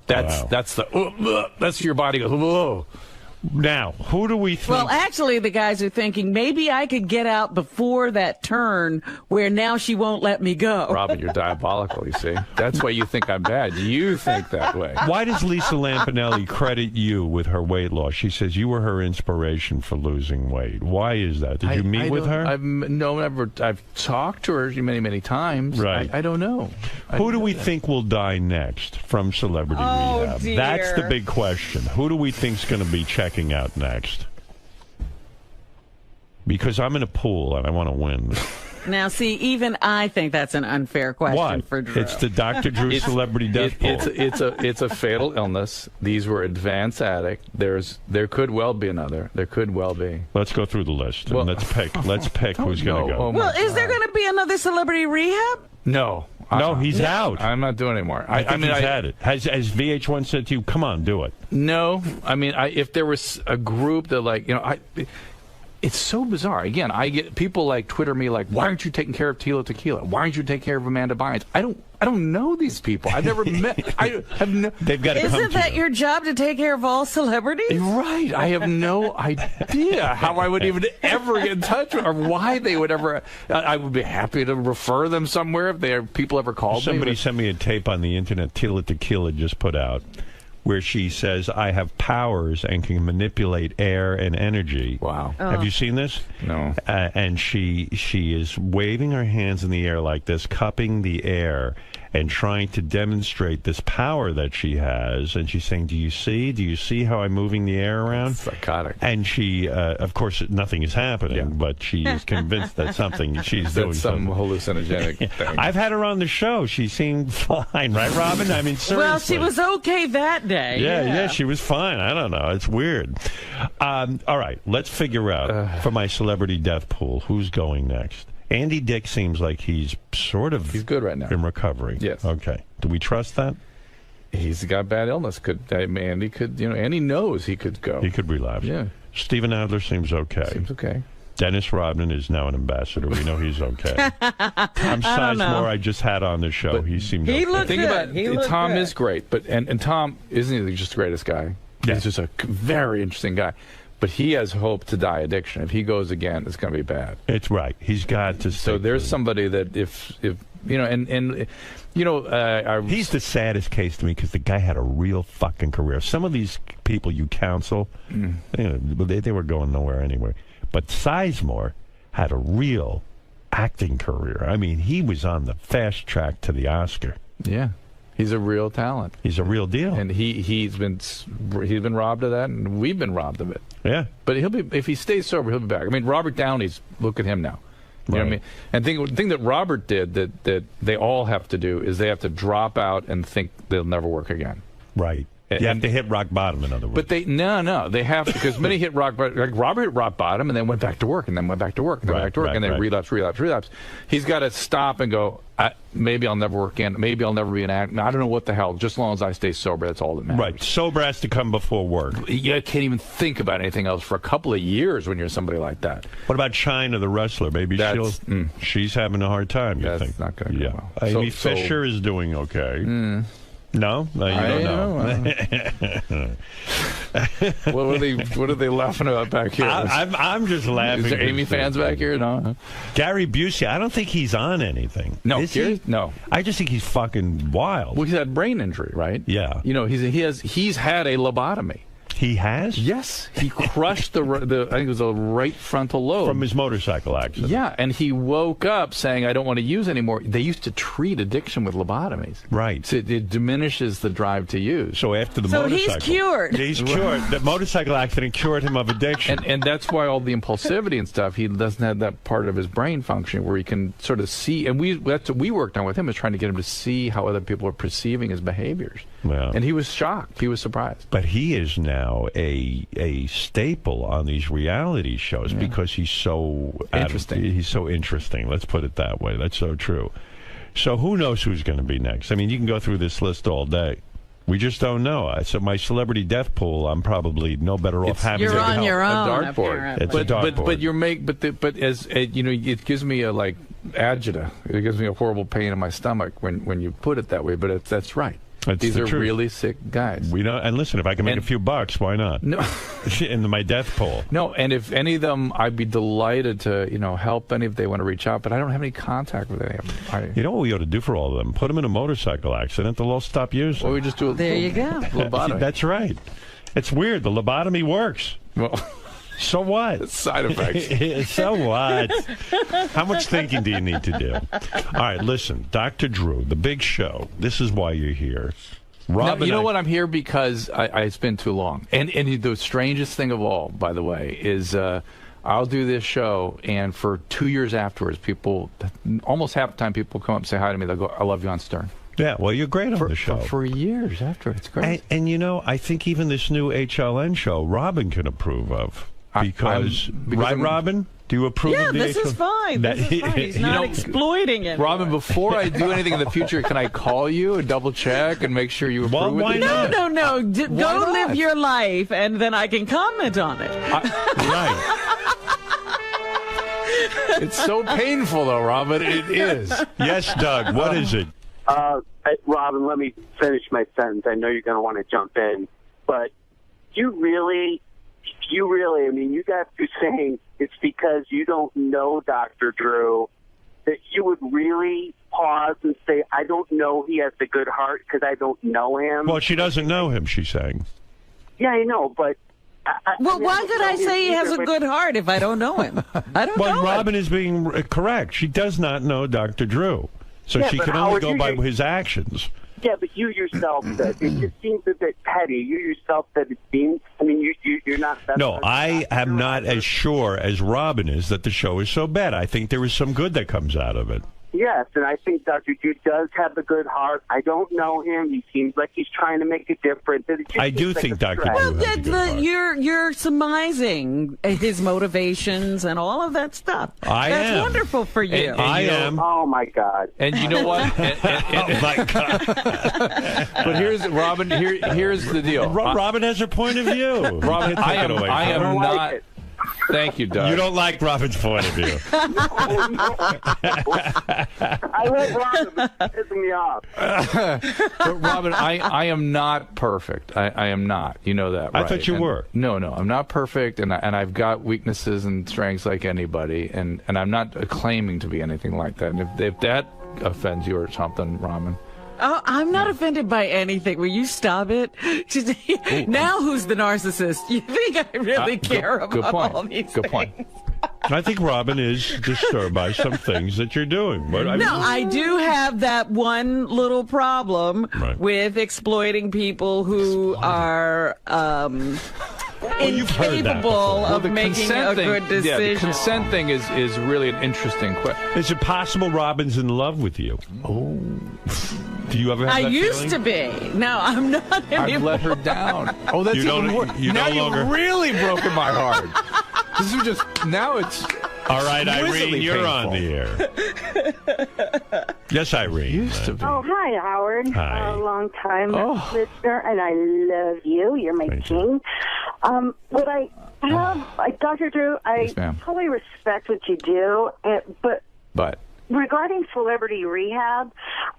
That's your body goes, whoa. Now, who do we think? Well, actually, the guys are thinking maybe I could get out before that turn where now she won't let me go. Robin, you're diabolical, you see. That's why you think I'm bad. You think that way. Why does Lisa Lampanelli credit you with her weight loss? She says you were her inspiration for losing weight. Why is that? Did you meet with her? I've talked to her many, many times. Right. I don't know. Who do we think will die next from Celebrity Rehab? Dear. That's the big question. Who do we think's going to be checking out next? Because I'm in a pool and I want to win. Now, see, even I think that's an unfair question What? for Drew. It's the Dr. Drew celebrity death pool. It's a fatal illness. These were advanced addict. There could well be another. There could well be. Let's go through the list. And let's pick who's going to go. Oh, well, is there going to be another celebrity rehab? No. No, he's out. I'm not doing it anymore. I think he's had it. Has VH1 said to you, come on, do it? No. I mean, if there was a group that, it's so bizarre. Again, I get people like Twitter me like, why aren't you taking care of 𝗻𝗄? Why aren't you taking care of Amanda Bynes? I don't know these people. I've never met. I have no. They've got to come to Isn't that you. your job to take care of all celebrities? Right. I have no idea how I would even ever get in touch with, or why they would ever. I would be happy to refer them somewhere if people ever called Somebody me. sent me a tape on the internet 𝗻𝗄 just put out, where she says, I have powers and can manipulate air and energy. Wow. Have you seen this? No. And she is waving her hands in the air like this, cupping the air and trying to demonstrate this power that she has. And she's saying, do you see how I'm moving the air around? Psychotic. And she, of course, nothing is happening, but she is convinced that she's doing some something. hallucinogenic thing. I've had her on the show. She seemed fine, right, Robin? I mean, seriously. Well, she was okay that day. Yeah, she was fine. I don't know. It's weird. All right, let's figure out for my celebrity death pool who's going next. Andy Dick seems like he's He's good right now. in recovery. Yes. Okay. Do we trust that? He's got bad illness. Andy could, Andy knows he could go. He could relapse. Yeah. Steven Adler seems okay. Seems okay. Dennis Rodman is now an ambassador. We know he's okay. Tom Sizemore I just had on the show. He seemed okay. He looked Think good. about He looked Tom good. is great, but and Tom isn't he just the greatest guy? Yeah. He's just a very interesting guy. But he has hope to die addiction. If he goes again, it's going to be bad. It's right. He's got to. So there's somebody that if he's the saddest case to me because the guy had a real fucking career. Some of these people you counsel, they were going nowhere anyway. But Sizemore had a real acting career. I mean, he was on the fast track to the Oscar. Yeah. He's a real talent. He's a real deal. And he's been robbed of that, and we've been robbed of it. Yeah. But if he stays sober, he'll be back. I mean, Robert Downey's, look at him now. You know what I mean? And the thing that Robert did that they all have to do is they have to drop out and think they'll never work again. Right. You have to hit rock bottom, in other words. But they have to, because many hit rock bottom. Like Robert hit rock bottom and then went back to work and then went back to work and then back to work and then relapse. He's got to stop and go, maybe I'll never work again. Maybe I'll never be an actor. I don't know what the hell. Just as long as I stay sober, that's all that matters. Right. Sober has to come before work. You can't even think about anything else for a couple of years when you're somebody like that. What about China, the wrestler? Maybe she's having a hard time, you think? Not going to go well. Amy Fisher is doing okay. No? You don't know. What are they laughing about back here? I'm just laughing. Is there Amy fans back here? No. Gary Busey, I don't think he's on anything. No, is he? No. I just think he's fucking wild. Well, he's had brain injury, right? Yeah. He's had a lobotomy. He has? Yes. He crushed the I think it was a right frontal lobe. From his motorcycle accident. Yeah, and he woke up saying, I don't want to use anymore. They used to treat addiction with lobotomies. Right. So it diminishes the drive to use. So after the So motorcycle. he's cured. He's cured. The motorcycle accident cured him of addiction. And that's why all the impulsivity and stuff, he doesn't have that part of his brain function where he can sort of see. And that's what we worked on with him, is trying to get him to see how other people are perceiving his behaviors. Well, and he was shocked. He was surprised. But he is now a staple on these reality shows because he's so interesting. He's so interesting. Let's put it that way. That's so true. So who knows who's going to be next? I mean, you can go through this list all day. We just don't know. So my celebrity death pool, I'm probably no better off having. You're on your own. A dartboard. It's a dartboard. But as it gives me a agita. It gives me a horrible pain in my stomach when you put it that way. But that's right. These are really sick guys. We don't. And listen, if I can make a few bucks, why not? No. In my death pool. No, and if any of them, I'd be delighted to help any if they want to reach out. But I don't have any contact with any of them. You know what we ought to do for all of them? Put them in a motorcycle accident. They'll all stop using. Well, we just do There you go. Lobotomy. That's right. It's weird. The lobotomy works. Well. So what? Side effects. So what? How much thinking do you need to do? All right, listen, Dr. Drew, the big show. This is why you're here. Rob, you know what? I'm here because it's been too long. And the strangest thing of all, by the way, is I'll do this show, and for 2 years afterwards, people, almost half the time, people come up and say hi to me. They'll go, "I love you on Stern." Yeah, well, you're great on the show. For years after, it's great. And you know, I think even this new HLN show, Robin can approve of. Because right, Robin? Do you approve of the this is fine. This is fine. He's not exploiting it. Robin, before I do anything in the future, can I call you and double check and make sure you approve why it? not? No. Go live your life, and then I can comment on it. Right. It's so painful, though, Robin. It is. Yes, Doug. What is it? Robin, let me finish my sentence. I know you're going to want to jump in, but you really, I mean, you got to saying it's because you don't know Dr. Drew that you would really pause and say, I don't know he has a good heart because I don't know him. Well, she doesn't know him, she's saying. Yeah, I know, but... why could I say he has a good heart if I don't know him? I don't know him. Well, Robin is being correct. She does not know Dr. Drew. So she can only go by his actions. Yeah, but you yourself said it just seems a bit petty. You yourself said it seems. I mean, you're not. No, I am not as sure as Robin is that the show is so bad. I think there is some good that comes out of it. Yes, and I think Dr. Drew does have a good heart. I don't know him. He seems like he's trying to make a difference. I do think Dr. Drew has a good heart. You're surmising his motivations and all of that stuff. That's wonderful for you. And I am. Oh, my God. And you know what? Oh, my God. But here's, Robin, here's the deal. Robin has her point of view. Robin, I am not... Thank you, Doug. You don't like Robin's point of view. I love Robin, but it's pissing me off. But Robin, I am not perfect. I am not. You know that, right? I thought you were. No, I'm not perfect, and I've got weaknesses and strengths like anybody, and I'm not claiming to be anything like that. And if that offends you or something, Robin. Oh, I'm not offended by anything. Will you stop it? Now who's the narcissist? You think I really care about all these things? Good point. I think Robin is disturbed by some things that you're doing. But I do have that one little problem with exploiting people who are incapable of making a good decision. Yeah, the consent thing is really an interesting question. Is it possible Robin's in love with you? Oh. Do you ever have that I used to be. Now I'm not anymore. I've let her down. Oh, that's even worse. Now you've really broken my heart. This is just, now it's... All right, Irene, you're on the air. Yes, Irene. Used to be. Oh, hi, Howard. Hi. Long time listener, and I love you. You're my king. What I have, Dr. Drew, I totally respect what you do, but regarding celebrity rehab,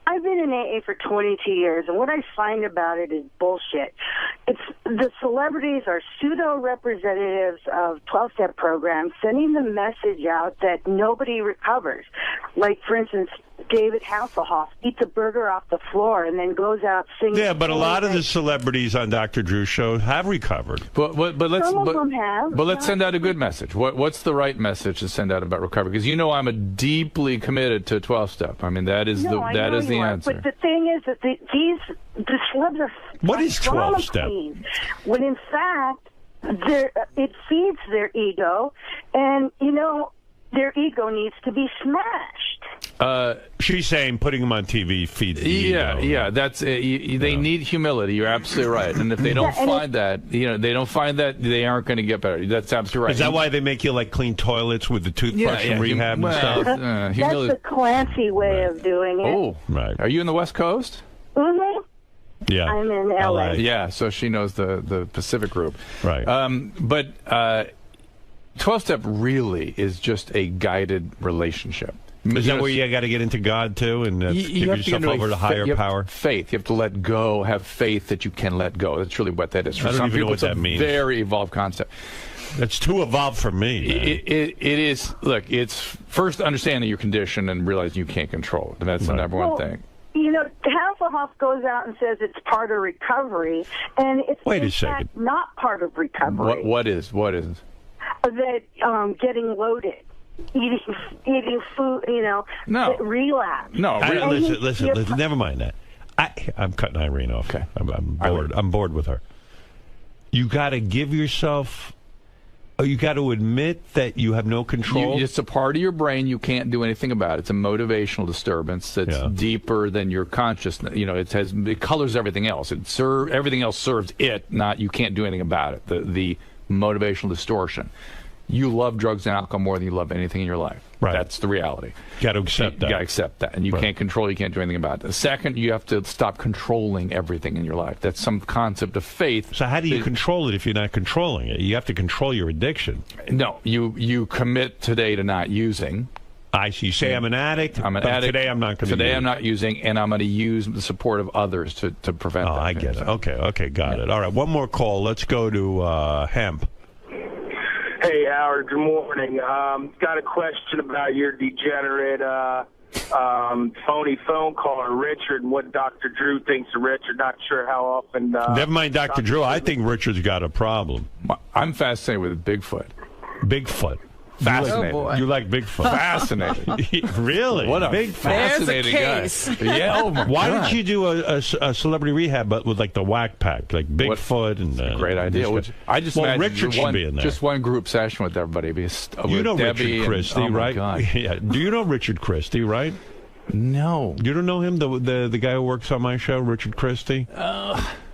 I've been in AA for 22 years, and what I find about it is bullshit. The celebrities are pseudo-representatives of 12-step programs, sending the message out that nobody recovers. Like, for instance, David Hasselhoff eats a burger off the floor and then goes out singing. Yeah, but a lot of the celebrities on Dr. Drew's show have recovered. But let's Some of them have. But let's send out a good message. What's the right message to send out about recovery? Because you know I'm a deeply committed to 12-step. I mean that is the answer. But the thing is that the celebs are what is 12-step? When in fact it feeds their ego, and their ego needs to be smashed. She's saying putting them on TV feeds the ego. Yeah, that's they need humility. You're absolutely right. And if they don't find that, they aren't going to get better. That's absolutely right. Is that why they make you like clean toilets with the toothbrush and rehab and stuff? That's the Clancy way of doing it. Oh, right. Are you in the West Coast? Mm-hmm. Yeah, I'm in LA. Yeah, so she knows the Pacific group. Right. But 12-step really is just a guided relationship. Is that where you got to get into God too and give yourself over to higher power? Faith. You have to let go. Have faith that you can let go. That's really what that is. For I don't some even people, know what that means. Very evolved concept. That's too evolved for me. It is. Look, it's first understanding your condition and realizing you can't control it. And that's the number one thing. Hasselhoff goes out and says it's part of recovery, and it's Wait a second. not part of recovery. What is? That getting loaded. Eating food, no. relapse. No, listen. Never mind that. I'm cutting Irene off. Okay. I'm bored. I'm bored with her. You got to give yourself you got to admit that you have no control. It's a part of your brain you can't do anything about. It's a motivational disturbance that's deeper than your consciousness. You know, it colors everything else. Everything else serves it. Not you can't do anything about it. The motivational distortion. You love drugs and alcohol more than you love anything in your life. Right. That's the reality. Got to accept that. You got to accept that. And you can't control, you can't do anything about it. The second, you have to stop controlling everything in your life. That's some concept of faith. So how do you control it if you're not controlling it? You have to control your addiction. No, you commit today to not using. I see. You say I'm an addict. I'm an addict. Today I'm not going to. Today I'm not using, and I'm going to use the support of others to prevent that. I get it. Okay, got it. All right, one more call. Let's go to Hemp. Hey, Howard, good morning. Got a question about your degenerate phony phone caller, Richard, and what Dr. Drew thinks of Richard. Not sure how often... Never mind Dr. Drew. I think Richard's got a problem. I'm fascinated with Bigfoot. Bigfoot. Fascinating. You like Bigfoot? Fascinating. Really? What a Big fascinating guy. Yeah. Oh my Why God. don't you do a celebrity rehab, but with like the Wack Pack, like Bigfoot and great idea. I just imagine Richard should be in there. Just one group session with everybody. You know Debbie Richard Christie, and, right? God. Yeah. Do you know Richard Christie, right? No. You don't know him, the guy who works on my show, Richard Christie?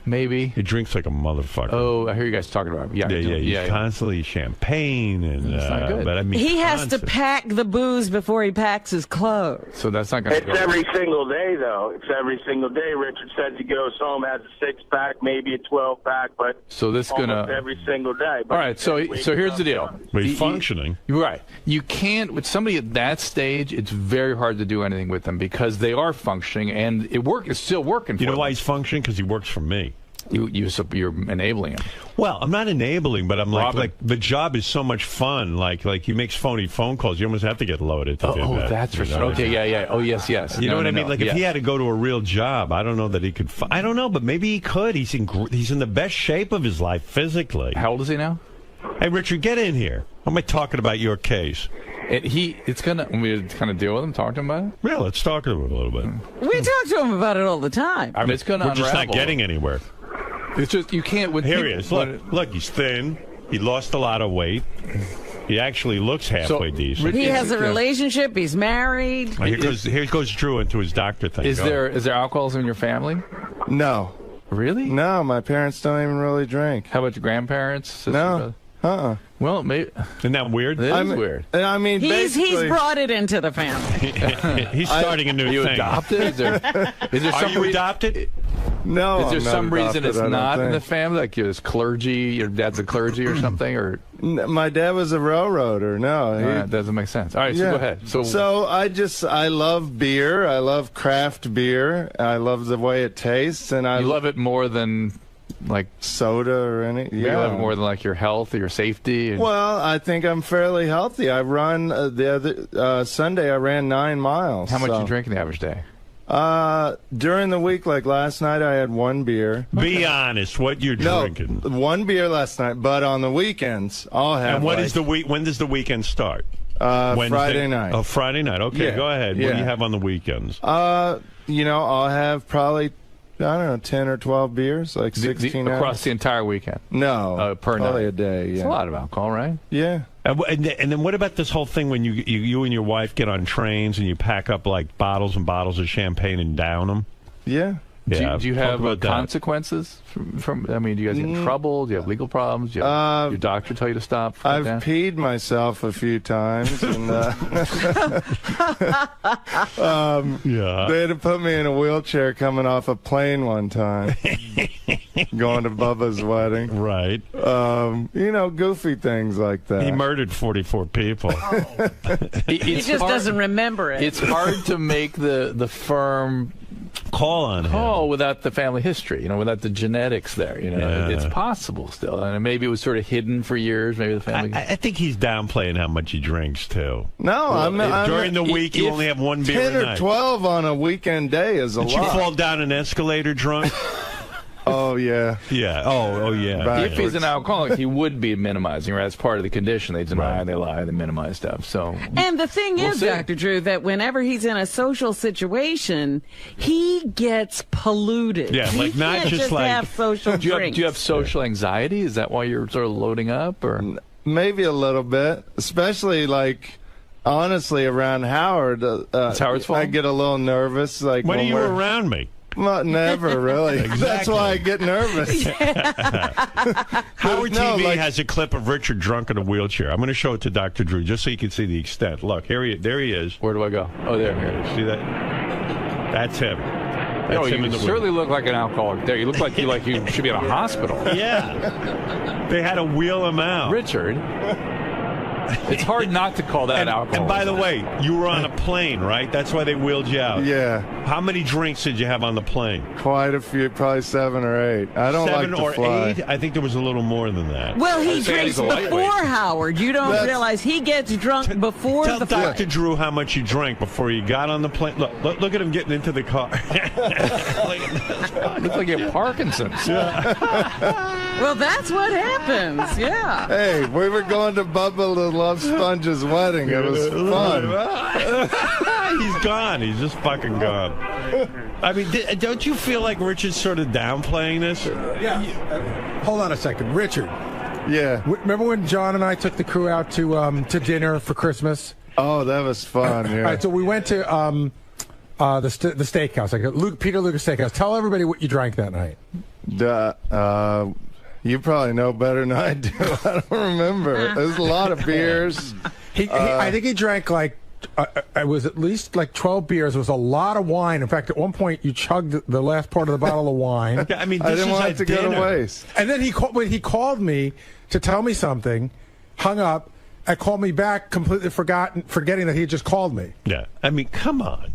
Maybe. He drinks like a motherfucker. Oh, I hear you guys talking about him. Yeah, He's constantly champagne and. That's not good. But I mean, He has to pack the booze before he packs his clothes. So that's not going to. It's every single day, though. It's every single day. Richard says he goes home, has a 6-pack, maybe a 12-pack, but so this almost every single day. But all right, so here's the deal. He's functioning. You're right. You can't with somebody at that stage. It's very hard to do anything with them because they are functioning and it's still working. You know why he's functioning? Because he works for me. You're enabling him. Well, I'm not enabling, but I'm like the job is so much fun. Like he makes phony phone calls. You almost have to get loaded to do that. Oh, that's for sure. Okay, yeah. Oh, yes. You know what I mean? Like if he had to go to a real job, I don't know that he could. I don't know, but maybe he could. He's in the best shape of his life physically. How old is he now? Hey, Richard, get in here. How am I talking about your case? It's gonna. Want me to kind of deal with him, talk to him about it. Yeah, let's talk to him a little bit. We talk to him about it all the time. I mean, it's gonna. We're just not getting anywhere. It's just you can't. Here he is. Look, he's thin. He lost a lot of weight. He actually looks halfway decent. He has a relationship. He's married. Here goes Drew into his doctor thing. Is there alcoholism in your family? No. Really? No, my parents don't even really drink. How about your grandparents? Sister, no. Brother? Well, maybe. Isn't that weird? It is weird. I mean, he's brought it into the family. He's starting a new thing. Are you adopted? Is there Are you adopted? No. Is there some reason it's not in the think. family? Like there's clergy, your dad's a clergy or something? Or my dad was a railroader. No. That doesn't make sense. All right, so go ahead. So I love beer. I love craft beer. I love the way it tastes. And I love it more than like soda or anything. You love it more than like your health or your safety. Well, I think I'm fairly healthy. I run the other Sunday. I ran 9 miles. How much you drink in the average day? During the week, like last night, I had 1 beer. Be honest, what you're drinking? 1 beer last night, but on the weekends, I'll have. And what is the week? When does the weekend start? Wednesday, Friday night. Oh, Friday night. Okay, Yeah. go ahead. What do you have on the weekends? I'll have probably, I don't know, 10 or 12 beers, like 16 across the entire weekend. No, per probably night. a day. Yeah, it's a lot of alcohol, right? Yeah. And then what about this whole thing when you and your wife get on trains and you pack up like bottles and bottles of champagne and down them? Yeah. Yeah. Do you have consequences from? I mean, do you guys get in trouble? Do you have legal problems? Do you have your doctor tell you to stop? I've peed myself a few times, and they had to put me in a wheelchair coming off a plane one time, going to Bubba's wedding. Right. Goofy things like that. He murdered 44 people. He just doesn't remember it. It's hard to make the firm call on him without the family history, without the genetics there. It's possible still, and maybe it was sort of hidden for years. Maybe the family. I think he's downplaying how much he drinks too. No, during the week you only have 1 beer 10 a or night. 12 on a weekend day is a lot. Did you fall down an escalator drunk? Oh yeah. Yeah. Oh yeah. Backwards. If he's an alcoholic, he would be minimizing, right? That's part of the condition. They deny, they lie, they minimize stuff. So. And the thing is, Dr. Drew, that whenever he's in a social situation, he gets polluted. Yeah, he like not can't just like have social do drinks. you have social anxiety? Is that why you're sort of loading up, or? Maybe a little bit, especially like honestly around Howard. It's Howard's fault. I get a little nervous. Like when are you around me? Well, never really. Exactly. That's why I get nervous. Howard TV has a clip of Richard drunk in a wheelchair. I'm going to show it to Dr. Drew just so you can see the extent. Look, there he is. Where do I go? Oh, there. Here it is. See that? That's him. That's him you in the certainly look like an alcoholic there. You look like you should be in a hospital. Yeah. They had to wheel him out. Richard. It's hard not to call that alcohol. And by the way, you were on a plane, right? That's why they wheeled you out. Yeah. How many drinks did you have on the plane? Quite a few, probably 7 or 8. I don't like to fly. 7 or 8? I think there was a little more than that. Well, he drinks before Howard. You don't realize he gets drunk before Tell the Dr. Drew how much you drank before you got on the plane. Look at him getting into the car. Looks like you have Parkinson's. Well, that's what happens. Yeah. Hey, we were going to Bubba the Love Sponge's wedding. It was fun. He's gone. He's just fucking gone. I mean, don't you feel like Richard's sort of downplaying this? Yeah. Hold on a second. Richard. Yeah. Remember when John and I took the crew out to dinner for Christmas? Oh, that was fun. Yeah. All right, so we went to the steakhouse, like Peter Luger's Steakhouse. Tell everybody what you drank that night. You probably know better than I do. I don't remember. There's a lot of beers. I think he drank like it was at least like 12 beers. It was a lot of wine. In fact, at one point you chugged the last part of the bottle of wine. I mean, I didn't want it to go to waste. And then he called me to tell me something, hung up, and called me back, completely forgetting that he had just called me. Yeah, I mean, come on.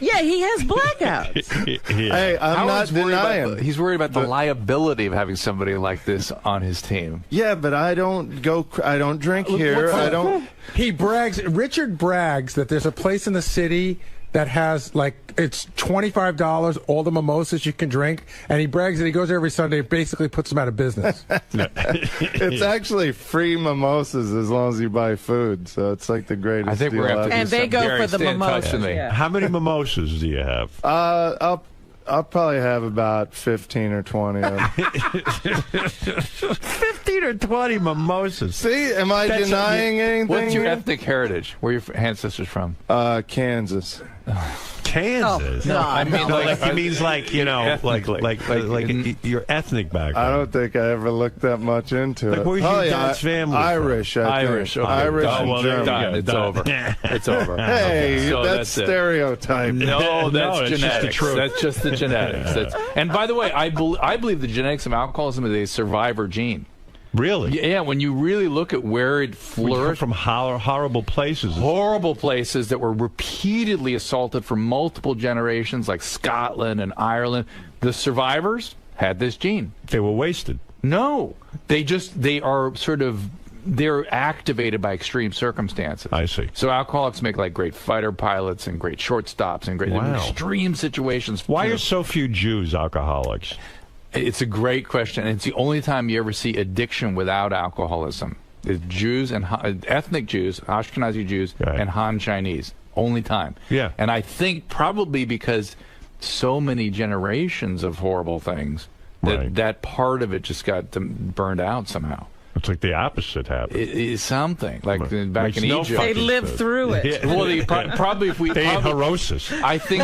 Yeah, he has blackouts. Hey, I'm not denying. He's worried about the liability of having somebody like this on his team. Yeah, but I don't drink here. I don't. He brags. Richard brags that there's a place in the city that has it's $25 all the mimosas you can drink, and he brags that he goes there every Sunday and basically puts them out of business. It's actually free mimosas as long as you buy food, so it's like the greatest. I think we're deal have to And they go for the mimosas. Yeah. How many mimosas do you have? I'll probably have about 15 or 20 of them. 15 or 20 mimosas. See, am I denying anything? What's your ethnic heritage? Where are your ancestors from? Kansas. Kansas? Oh, no, I mean, no. he means like your ethnic background. I don't think I ever looked that much into it. Where's your dad's family? Irish. Irish. Okay. Irish and German. German. It's over. It's over. Hey, So that's stereotype. No, that's it's genetics. just the truth. That's just the genetics. And by the way, I believe the genetics of alcoholism is a survivor gene. Really? Yeah, when you really look at where it flourished. From horrible places. Horrible places that were repeatedly assaulted for multiple generations, like Scotland and Ireland. The survivors had this gene. They were wasted. No. They're activated by extreme circumstances. I see. So alcoholics make like great fighter pilots and great shortstops and great extreme situations. Why are so few Jews alcoholics? It's a great question. It's the only time you ever see addiction without alcoholism. It's Jews and ethnic Jews, Ashkenazi Jews, and Han Chinese. Only time. Yeah. And I think probably because so many generations of horrible things that part of it just got burned out somehow. It's like the opposite happened. It is something like back in Egypt. They lived through it. Yeah. Well, probably if we they ate Herosis. I think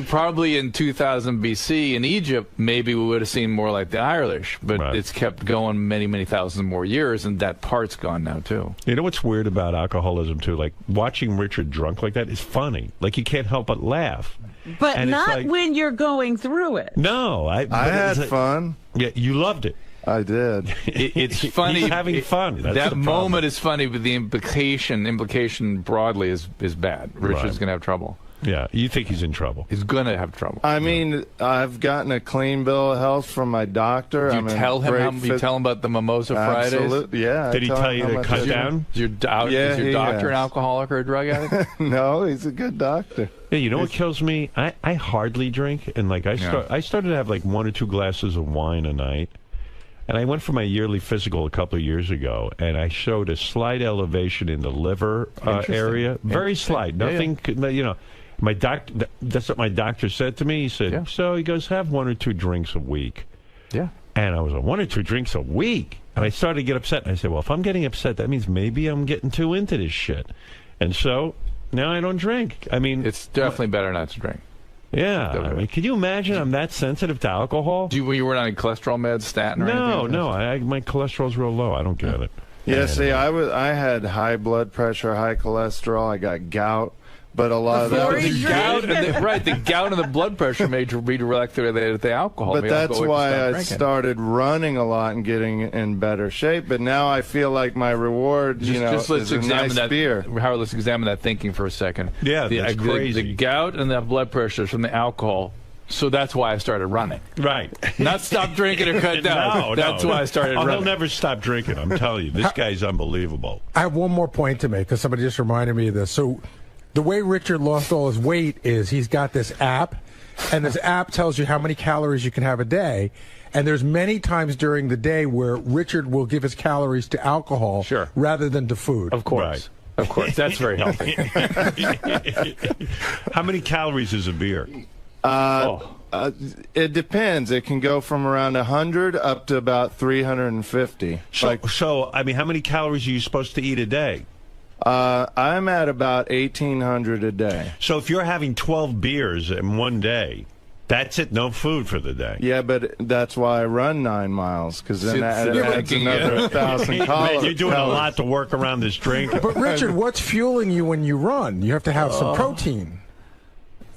probably in 2000 BC in Egypt, maybe we would have seen more like the Irish, but it's kept going many thousands more years, and that part's gone now too. You know what's weird about alcoholism too? Like watching Richard drunk like that is funny. Like you can't help but laugh. But and not when you're going through it. No, I had fun. Yeah, you loved it. I did. It's funny. He's having fun. That's that the moment is funny, but the implication broadly is bad. Richard's going to have trouble. Yeah, you think he's in trouble? He's going to have trouble. I mean, I've gotten a clean bill of health from my doctor. You tell him about the Mimosa Fridays? Absolutely, yeah. Did he tell you to cut down? Is your doctor an alcoholic or a drug addict? No, he's a good doctor. Yeah, you know what kills me? I hardly drink, and like I started to have like 1 or 2 glasses of wine a night. And I went for my yearly physical a couple of years ago, and I showed a slight elevation in the liver area. Very slight. Nothing, you know. My doctor, that's what my doctor said to me. He said, so he goes, have 1 or 2 drinks a week. Yeah. And I was like, 1 or 2 drinks a week? And I started to get upset. And I said, well, if I'm getting upset, that means maybe I'm getting too into this shit. And so now I don't drink. I mean, it's definitely better not to drink. Yeah. I mean, can you imagine I'm that sensitive to alcohol? You weren't on any cholesterol meds, statin, or anything? No. My cholesterol's real low. I don't get it. Yeah, see, I had high blood pressure, high cholesterol. I got gout. But a lot of that the gout and the blood pressure may redirect the alcohol. But that's why I started running a lot and getting in better shape. But now I feel like my reward, let's is a nice beer. Howard, let's examine that thinking for a second. Yeah, that's crazy. The gout and the blood pressure is from the alcohol. So that's why I started running. Right. Not stop drinking or cut down. That's why I started running. He'll never stop drinking. I'm telling you, this guy's unbelievable. I have one more point to make because somebody just reminded me of this. So the way Richard lost all his weight is he's got this app, and this app tells you how many calories you can have a day. And there's many times during the day where Richard will give his calories to alcohol rather than to food. Of course. Right. Of course. That's very healthy. How many calories is a beer? It depends. It can go from around 100 up to about 350. So, I mean, how many calories are you supposed to eat a day? I'm at about 1,800 a day. So if you're having 12 beers in one day, that's it, no food for the day. Yeah, but that's why I run 9 miles, because then that adds another 1,000 calories. You're doing a lot to work around this drink. But Richard, what's fueling you when you run? You have to have some protein.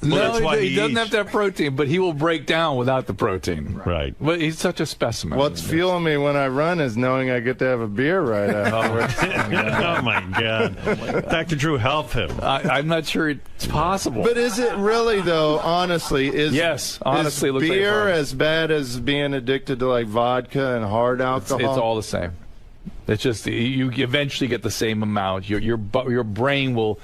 Well, no, he doesn't have to have protein, but he will break down without the protein. Right. But he's such a specimen. What's fueling me when I run is knowing I get to have a beer right afterwards. Oh, my God. Dr. Drew, help him. I'm not sure it's possible. But is it really, though, honestly? Yes, honestly. Is beer as bad as being addicted to, like, vodka and hard alcohol? It's all the same. It's just you eventually get the same amount. Your brain will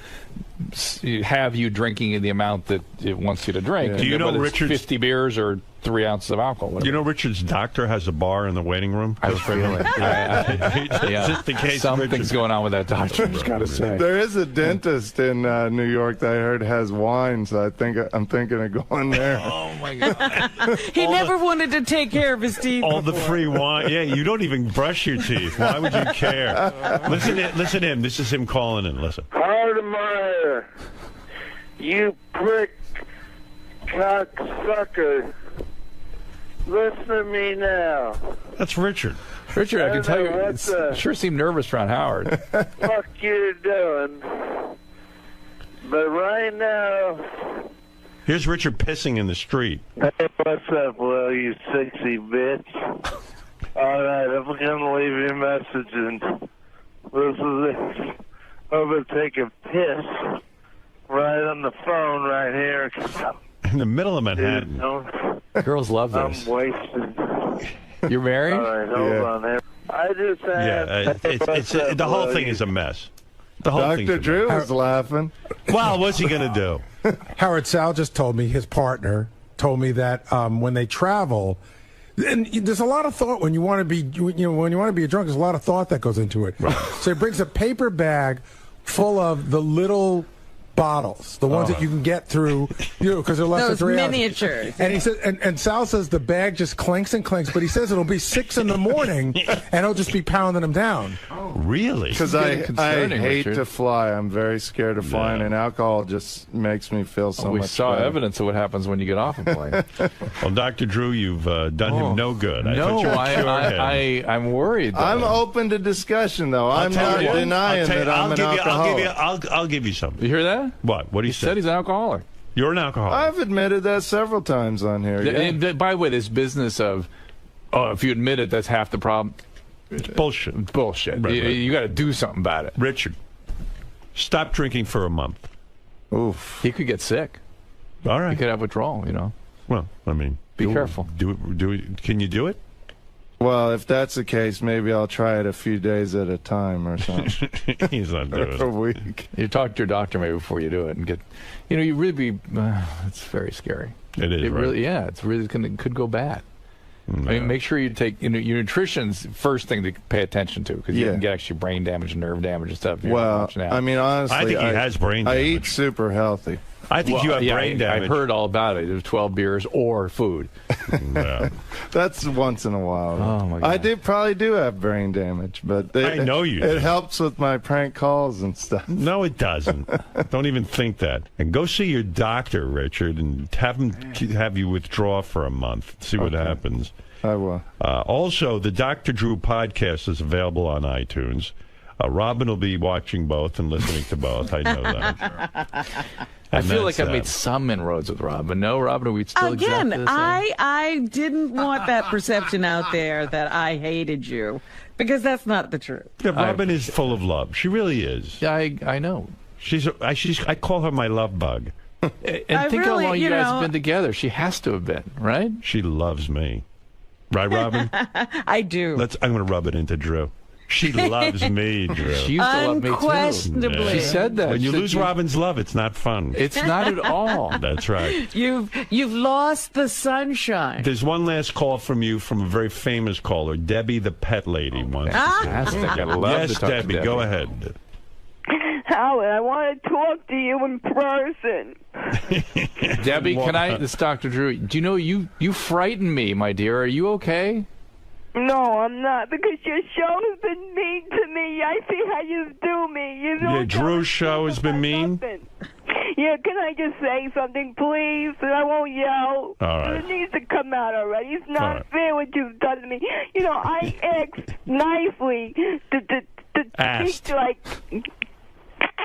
have you drinking in the amount that it wants you to drink. Yeah. Do you know Richard's 50 beers or 3 ounces of alcohol? Whatever. You know Richard's doctor has a bar in the waiting room? I was feeling just in case something's going on with that doctor. I just got to say. There is a dentist in New York that I heard has wine, so I'm thinking of going there. Oh my God! He never wanted to take care of his teeth. All the free wine. Yeah, you don't even brush your teeth. Why would you care? Listen to him. This is him calling in. Listen. Hardemeyer, you prick cocksucker. Listen to me now. That's Richard. Richard, I can tell you, you sure seem nervous around Howard. Fuck you doing. But right now... Here's Richard pissing in the street. Hey, what's up, Will, you sexy bitch? All right, I'm going to leave you a message, and this is it. I'm going to take a piss right on the phone right here. In the middle of Manhattan. Girls love this. I'm wasted. You're married? All right, hold on there. I just the whole thing is a mess. The whole thing. Dr. Drew was laughing. Well, what's he going to do? Howard, Sal just told me, his partner told me that when they travel, and there's a lot of thought when you want to be, when you want to be a drunk. There's a lot of thought that goes into it. Right. So he brings a paper bag full of the little bottles, the ones that you can get through, because they're less than 3 ounces. Miniatures. And he said, and Sal says the bag just clinks and clinks, but he says it'll be 6 in the morning, and he'll just be pounding them down. Oh, really? Because I hate to fly. I'm very scared of flying, and alcohol just makes me feel so much We saw better. evidence of what happens when you get off a plane. Well, Dr. Drew, you've done him no good. I'm worried. Though. I'm open to discussion, though. I'm not denying that I'm an alcoholic. I'll give you something. You hear that? What? What do you say? He said he's an alcoholic. You're an alcoholic. I've admitted that several times on here. And by the way, this business of, if you admit it, that's half the problem. It's bullshit. Bullshit. Right. You got to do something about it. Richard, stop drinking for a month. Oof. He could get sick. All right. He could have withdrawal, Well, I mean. Be careful. Can you do it? Well, if that's the case, maybe I'll try it a few days at a time or something. He's not doing it. A week. You talk to your doctor maybe before you do it and get, you really be, it's very scary. It is, right? Really, yeah, it's really could go bad. I mean, make sure you take, your nutrition's the first thing to pay attention to, because you can get actually brain damage and nerve damage and stuff. Well, I mean, honestly, I think he has brain damage. I eat super healthy. I think you have brain damage. I heard all about it. It was 12 beers or food. Yeah. That's once in a while. Oh, my God. I probably do have brain damage, but I know you do. It helps with my prank calls and stuff. No, it doesn't. Don't even think that. And go see your doctor, Richard, and have you withdraw for a month. See what happens. I will. Also, the Dr. Drew podcast is available on iTunes. Robin will be watching both and listening to both. I know that. I feel like I've made some inroads with Robin. No, Robin, are we still Again, exactly the same? I didn't want that perception out there that I hated you, because that's not the truth. Yeah, Robin is full of love. She really is. Yeah, I know. I call her my love bug. And think how long you guys have been together. She has to have been, right? She loves me. Right, Robin? I do. I'm going to rub it into Drew. She loves me, Drew. She used to love me too. Unquestionably. She said that. When you lose Robin's love, it's not fun. It's not at all. That's right. You've lost the sunshine. There's one last call from you from a very famous caller, Debbie the pet lady. Fantastic. I love to talk to Debbie. Go ahead. Howard, I want to talk to you in person. Debbie, this is Dr. Drew. Do you know you frighten me, my dear. Are you okay? No, I'm not, because your show has been mean to me. I see how you do me. You know, Drew's show has been mean? Yeah, can I just say something, please? And I won't yell. All right. It needs to come out already. It's not fair what you've done to me. You know, I asked nicely to speak to, like,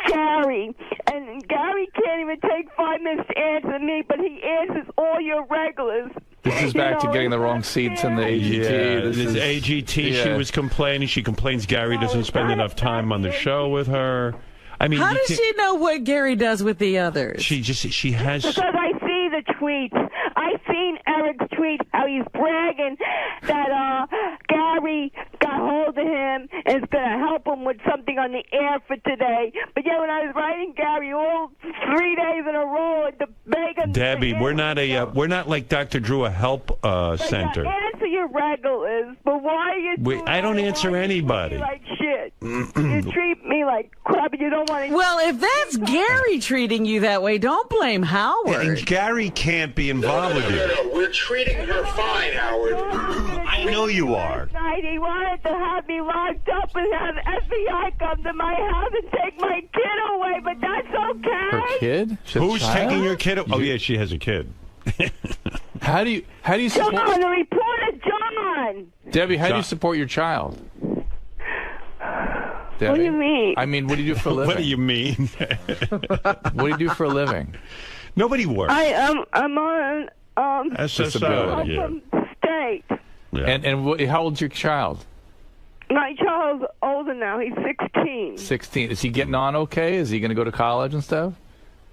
Gary, and Gary can't even take 5 minutes to answer me, but he answers all your regulars. This is back to getting the wrong seats in the AGT. Yeah, this is AGT. She was complaining. She complains Gary doesn't spend enough time on the show with her. I mean, how does she know what Gary does with the others? She has. Because I see the tweets. I seen Eric's tweet how he's bragging that Gary got hold of him and is going to help him with something on the air for today. But yeah, when I was writing Gary all 3 days in a row at the begging. Debbie, we're not like Dr. Drew, a help center. Answer your regulars, but why are you? I don't answer anybody. Like shit. You treat me like crap, and you don't want to. Well, if that's Gary treating you that way, don't blame Howard. And Gary can't be involved with you. No, we're treating her fine, Howard. I know you are. Night, he wanted to have me locked up and have FBI come to my house and take my kid away, but that's okay. Her kid? Who's taking your kid? Oh yeah, she has a kid. How do you support? John, the reporter, John. Debbie, how do you support your child? Debbie? What do you mean? I mean, what do you do for a living? What do you mean? What do you do for a living? Nobody works. I'm on disability. Yeah. from state. Yeah. And how old's your child? My child's older now. He's 16. 16. Is he getting on okay? Is he going to go to college and stuff?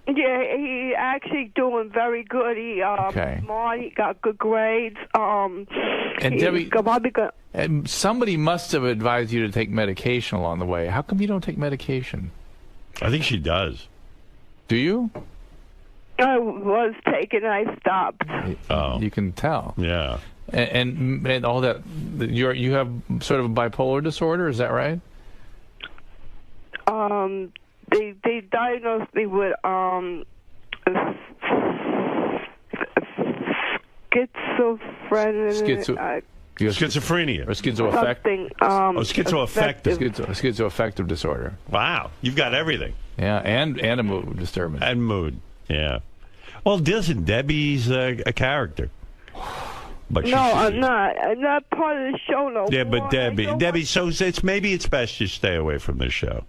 Yeah, he's actually doing very good. He smart. He got good grades. And Debbie, somebody must have advised you to take medication along the way. How come you don't take medication? I think she does. Do you? I was taking. I stopped. Oh, you can tell. Yeah. And all that. You have sort of a bipolar disorder. Is that right? They diagnosed me with schizophrenia. Schizophrenia or schizoaffective. Schizoaffective disorder. Wow, you've got everything. Yeah, and a mood disturbance. And mood. Yeah. Well, listen, Debbie's a character. But no, I'm not. I'm not part of the show no more. Yeah, but Debbie, so maybe it's best you stay away from this show.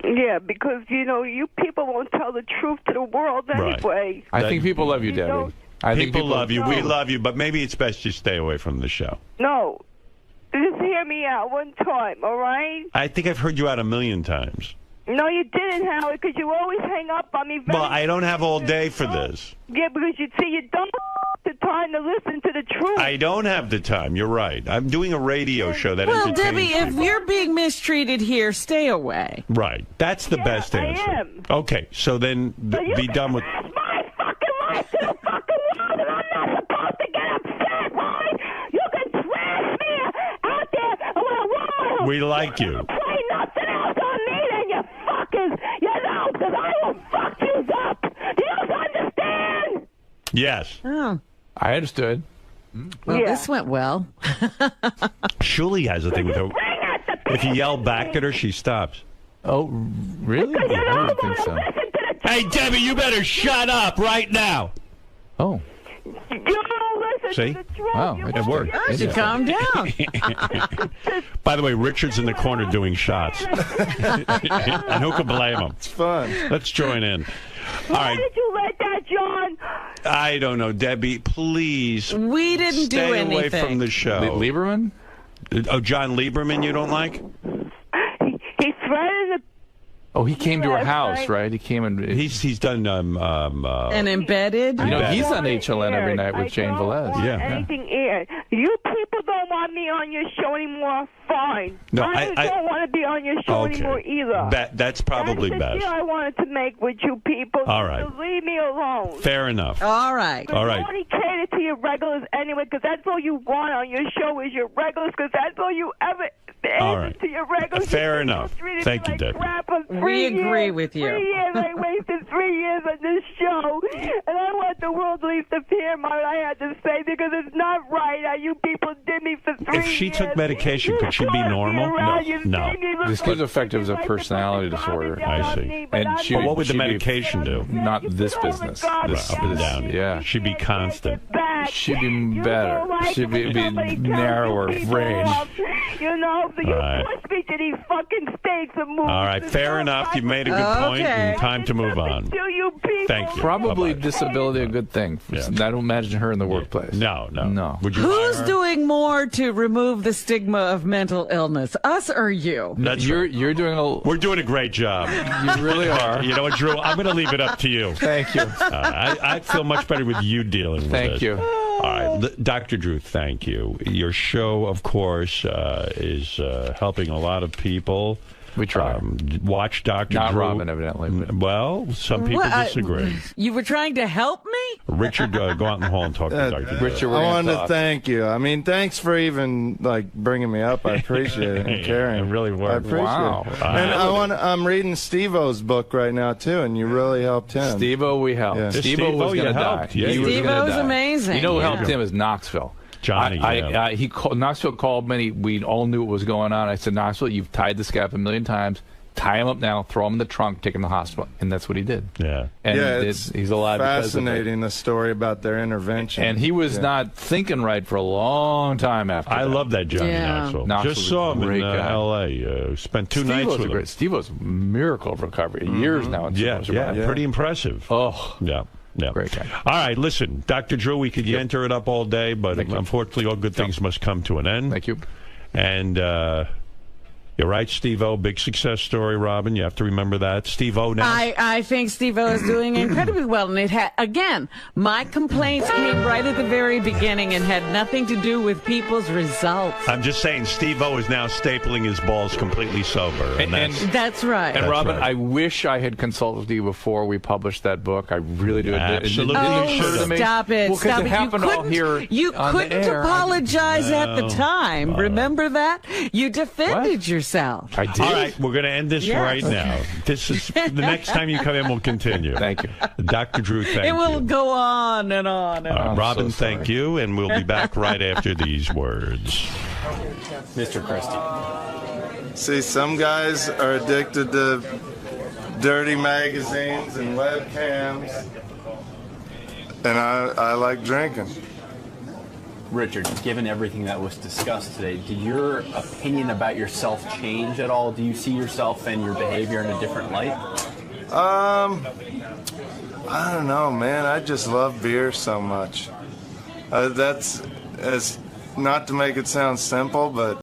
Yeah, because, you people won't tell the truth to the world anyway. I think people love you, Debbie. I think people love you. We love you, but maybe it's best you stay away from the show. No. Just hear me out one time, all right? I think I've heard you out 1,000,000 times. No, you didn't, Howard, because you always hang up on me. Well, I don't have all day for this. Yeah, because you don't have the time to listen to the truth. I don't have the time. You're right. I'm doing a radio show that entertains people. If you're being mistreated here, stay away. Right. That's the best answer. I am. Okay, so then be done with... my fucking life to the fucking world, and I'm not supposed to get upset, right? You can trash me out there when we like you. Play nothing else on me, then you fuckers, because I will fuck you up. Do you Yes. Oh. I understood. Well, this went well. Shuli has a thing with her. If you yell back at her, she stops. Oh, really? Yeah, I don't think so. Hey, Debbie, you better shut up right now. Oh. See? Wow, it worked. Oh, she calmed down. By the way, Richard's in the corner doing shots. And who can blame him? It's fun. Let's join in. All right. Why did you let that, John? I don't know, Debbie. Please. We didn't do stay anything. away from the show. Lieberman? Oh, John Lieberman, you don't like? He threatened to... Oh, he came to her house, right? He came and he's done and embedded. You know, he's on HLN every night with Jane Velez. Yeah. Anything aired. You people don't want me on your show anymore. Fine. No, I don't want to be on your show anymore either. That's probably That's best. the deal I wanted to make with you people. All right. So leave me alone. Fair enough. All right. All right. You only cater to your regulars anyway, because that's all you want on your show is your regulars, because that's all you ever All right. to your regulars. Fair enough. Thank you, Debbie. We agree with you. 3 years. I wasted 3 years on this show, and I want the world at least to hear what I had to say, because it's not right how you people did me for 3 years. If she took medication, could she be normal? No. The schizoaffective is a personality disorder. I see. And she, but what would the she'd be- medication do? Not this business. This, Up and down. Yeah. She'd be constant. She'd be better. She'd be narrower range. You know, so you All right. push me to these fucking states and movies. All right, fair enough. You made a good point, and time to move on. You people. Thank you. Probably disability a good thing. I don't imagine her in the workplace. No. Would you Who's hire her? doing more to remove the stigma of mental illness, us or you? That's You're doing a. We're doing a great job. You really are. You know what, Drew? I'm going to leave it up to you. Thank you. I feel much better with you dealing with Thank this. you. All right, Dr. Drew, thank you. Your show, of course, is helping a lot of people. We try. Watch Dr. Not Drew. Robin, evidently. But. Well, some people disagree. You were trying to help me? Richard, go out in the hall and talk to Dr. Drew. Richard, I wanted to thank you. I mean, thanks for even bringing me up. I appreciate it and caring. It really worked. I appreciate Wow. it. And I'm reading Steve-O's book right now too, and you really helped him. Steve-O, we helped. Yeah. Steve-O was going to die. helped. Yeah, He was gonna Steve-O's die. amazing. You know who Yeah. helped him is Knoxville. Johnny. He called, Knoxville called me. We all knew what was going on. I said, Knoxville, you've tied this guy up a million times. Tie him up now, throw him in the trunk, take him to the hospital. And that's what he did. Yeah. And it's he's alive because of it. fascinating, the story about their intervention. And he was not thinking right for a long time after I that. love that Johnny Yeah. Knoxville. Knoxville Just was saw a him in great guy. L.A. Spent 2 nights with him. Steve-O's a miracle of recovery. Years now. In Yeah, pretty impressive. Oh, yeah. Yeah. Great guy. All right, listen, Dr. Drew, we could enter it up all day, but unfortunately, all good things must come to an end. Thank you. And you're right, Steve-O, big success story, Robin. You have to remember that. Steve-O now. I think Steve-O is doing incredibly well. And it had, again, my complaints came right at the very beginning and had nothing to do with people's results. I'm just saying, Steve-O is now stapling his balls completely sober. And That's right. And That's Robin, right. I wish I had consulted you before we published that book. I really do. Absolutely. Stop it. Well, 'cause Stop it it. happened all here You on the couldn't air. apologize at the time. Remember that? You defended yourself. I did. All right, we're going to end this right now. This is the next time you come in, we'll continue. Thank you. Dr. Drew, thank It you. will go on and on and on. Robin, thank you, and we'll be back right after these words. Mr. Christie. See, some guys are addicted to dirty magazines and webcams, and I like drinking. Richard, given everything that was discussed today, did your opinion about yourself change at all? Do you see yourself and your behavior in a different light? I don't know, man. I just love beer so much. That's not to make it sound simple, but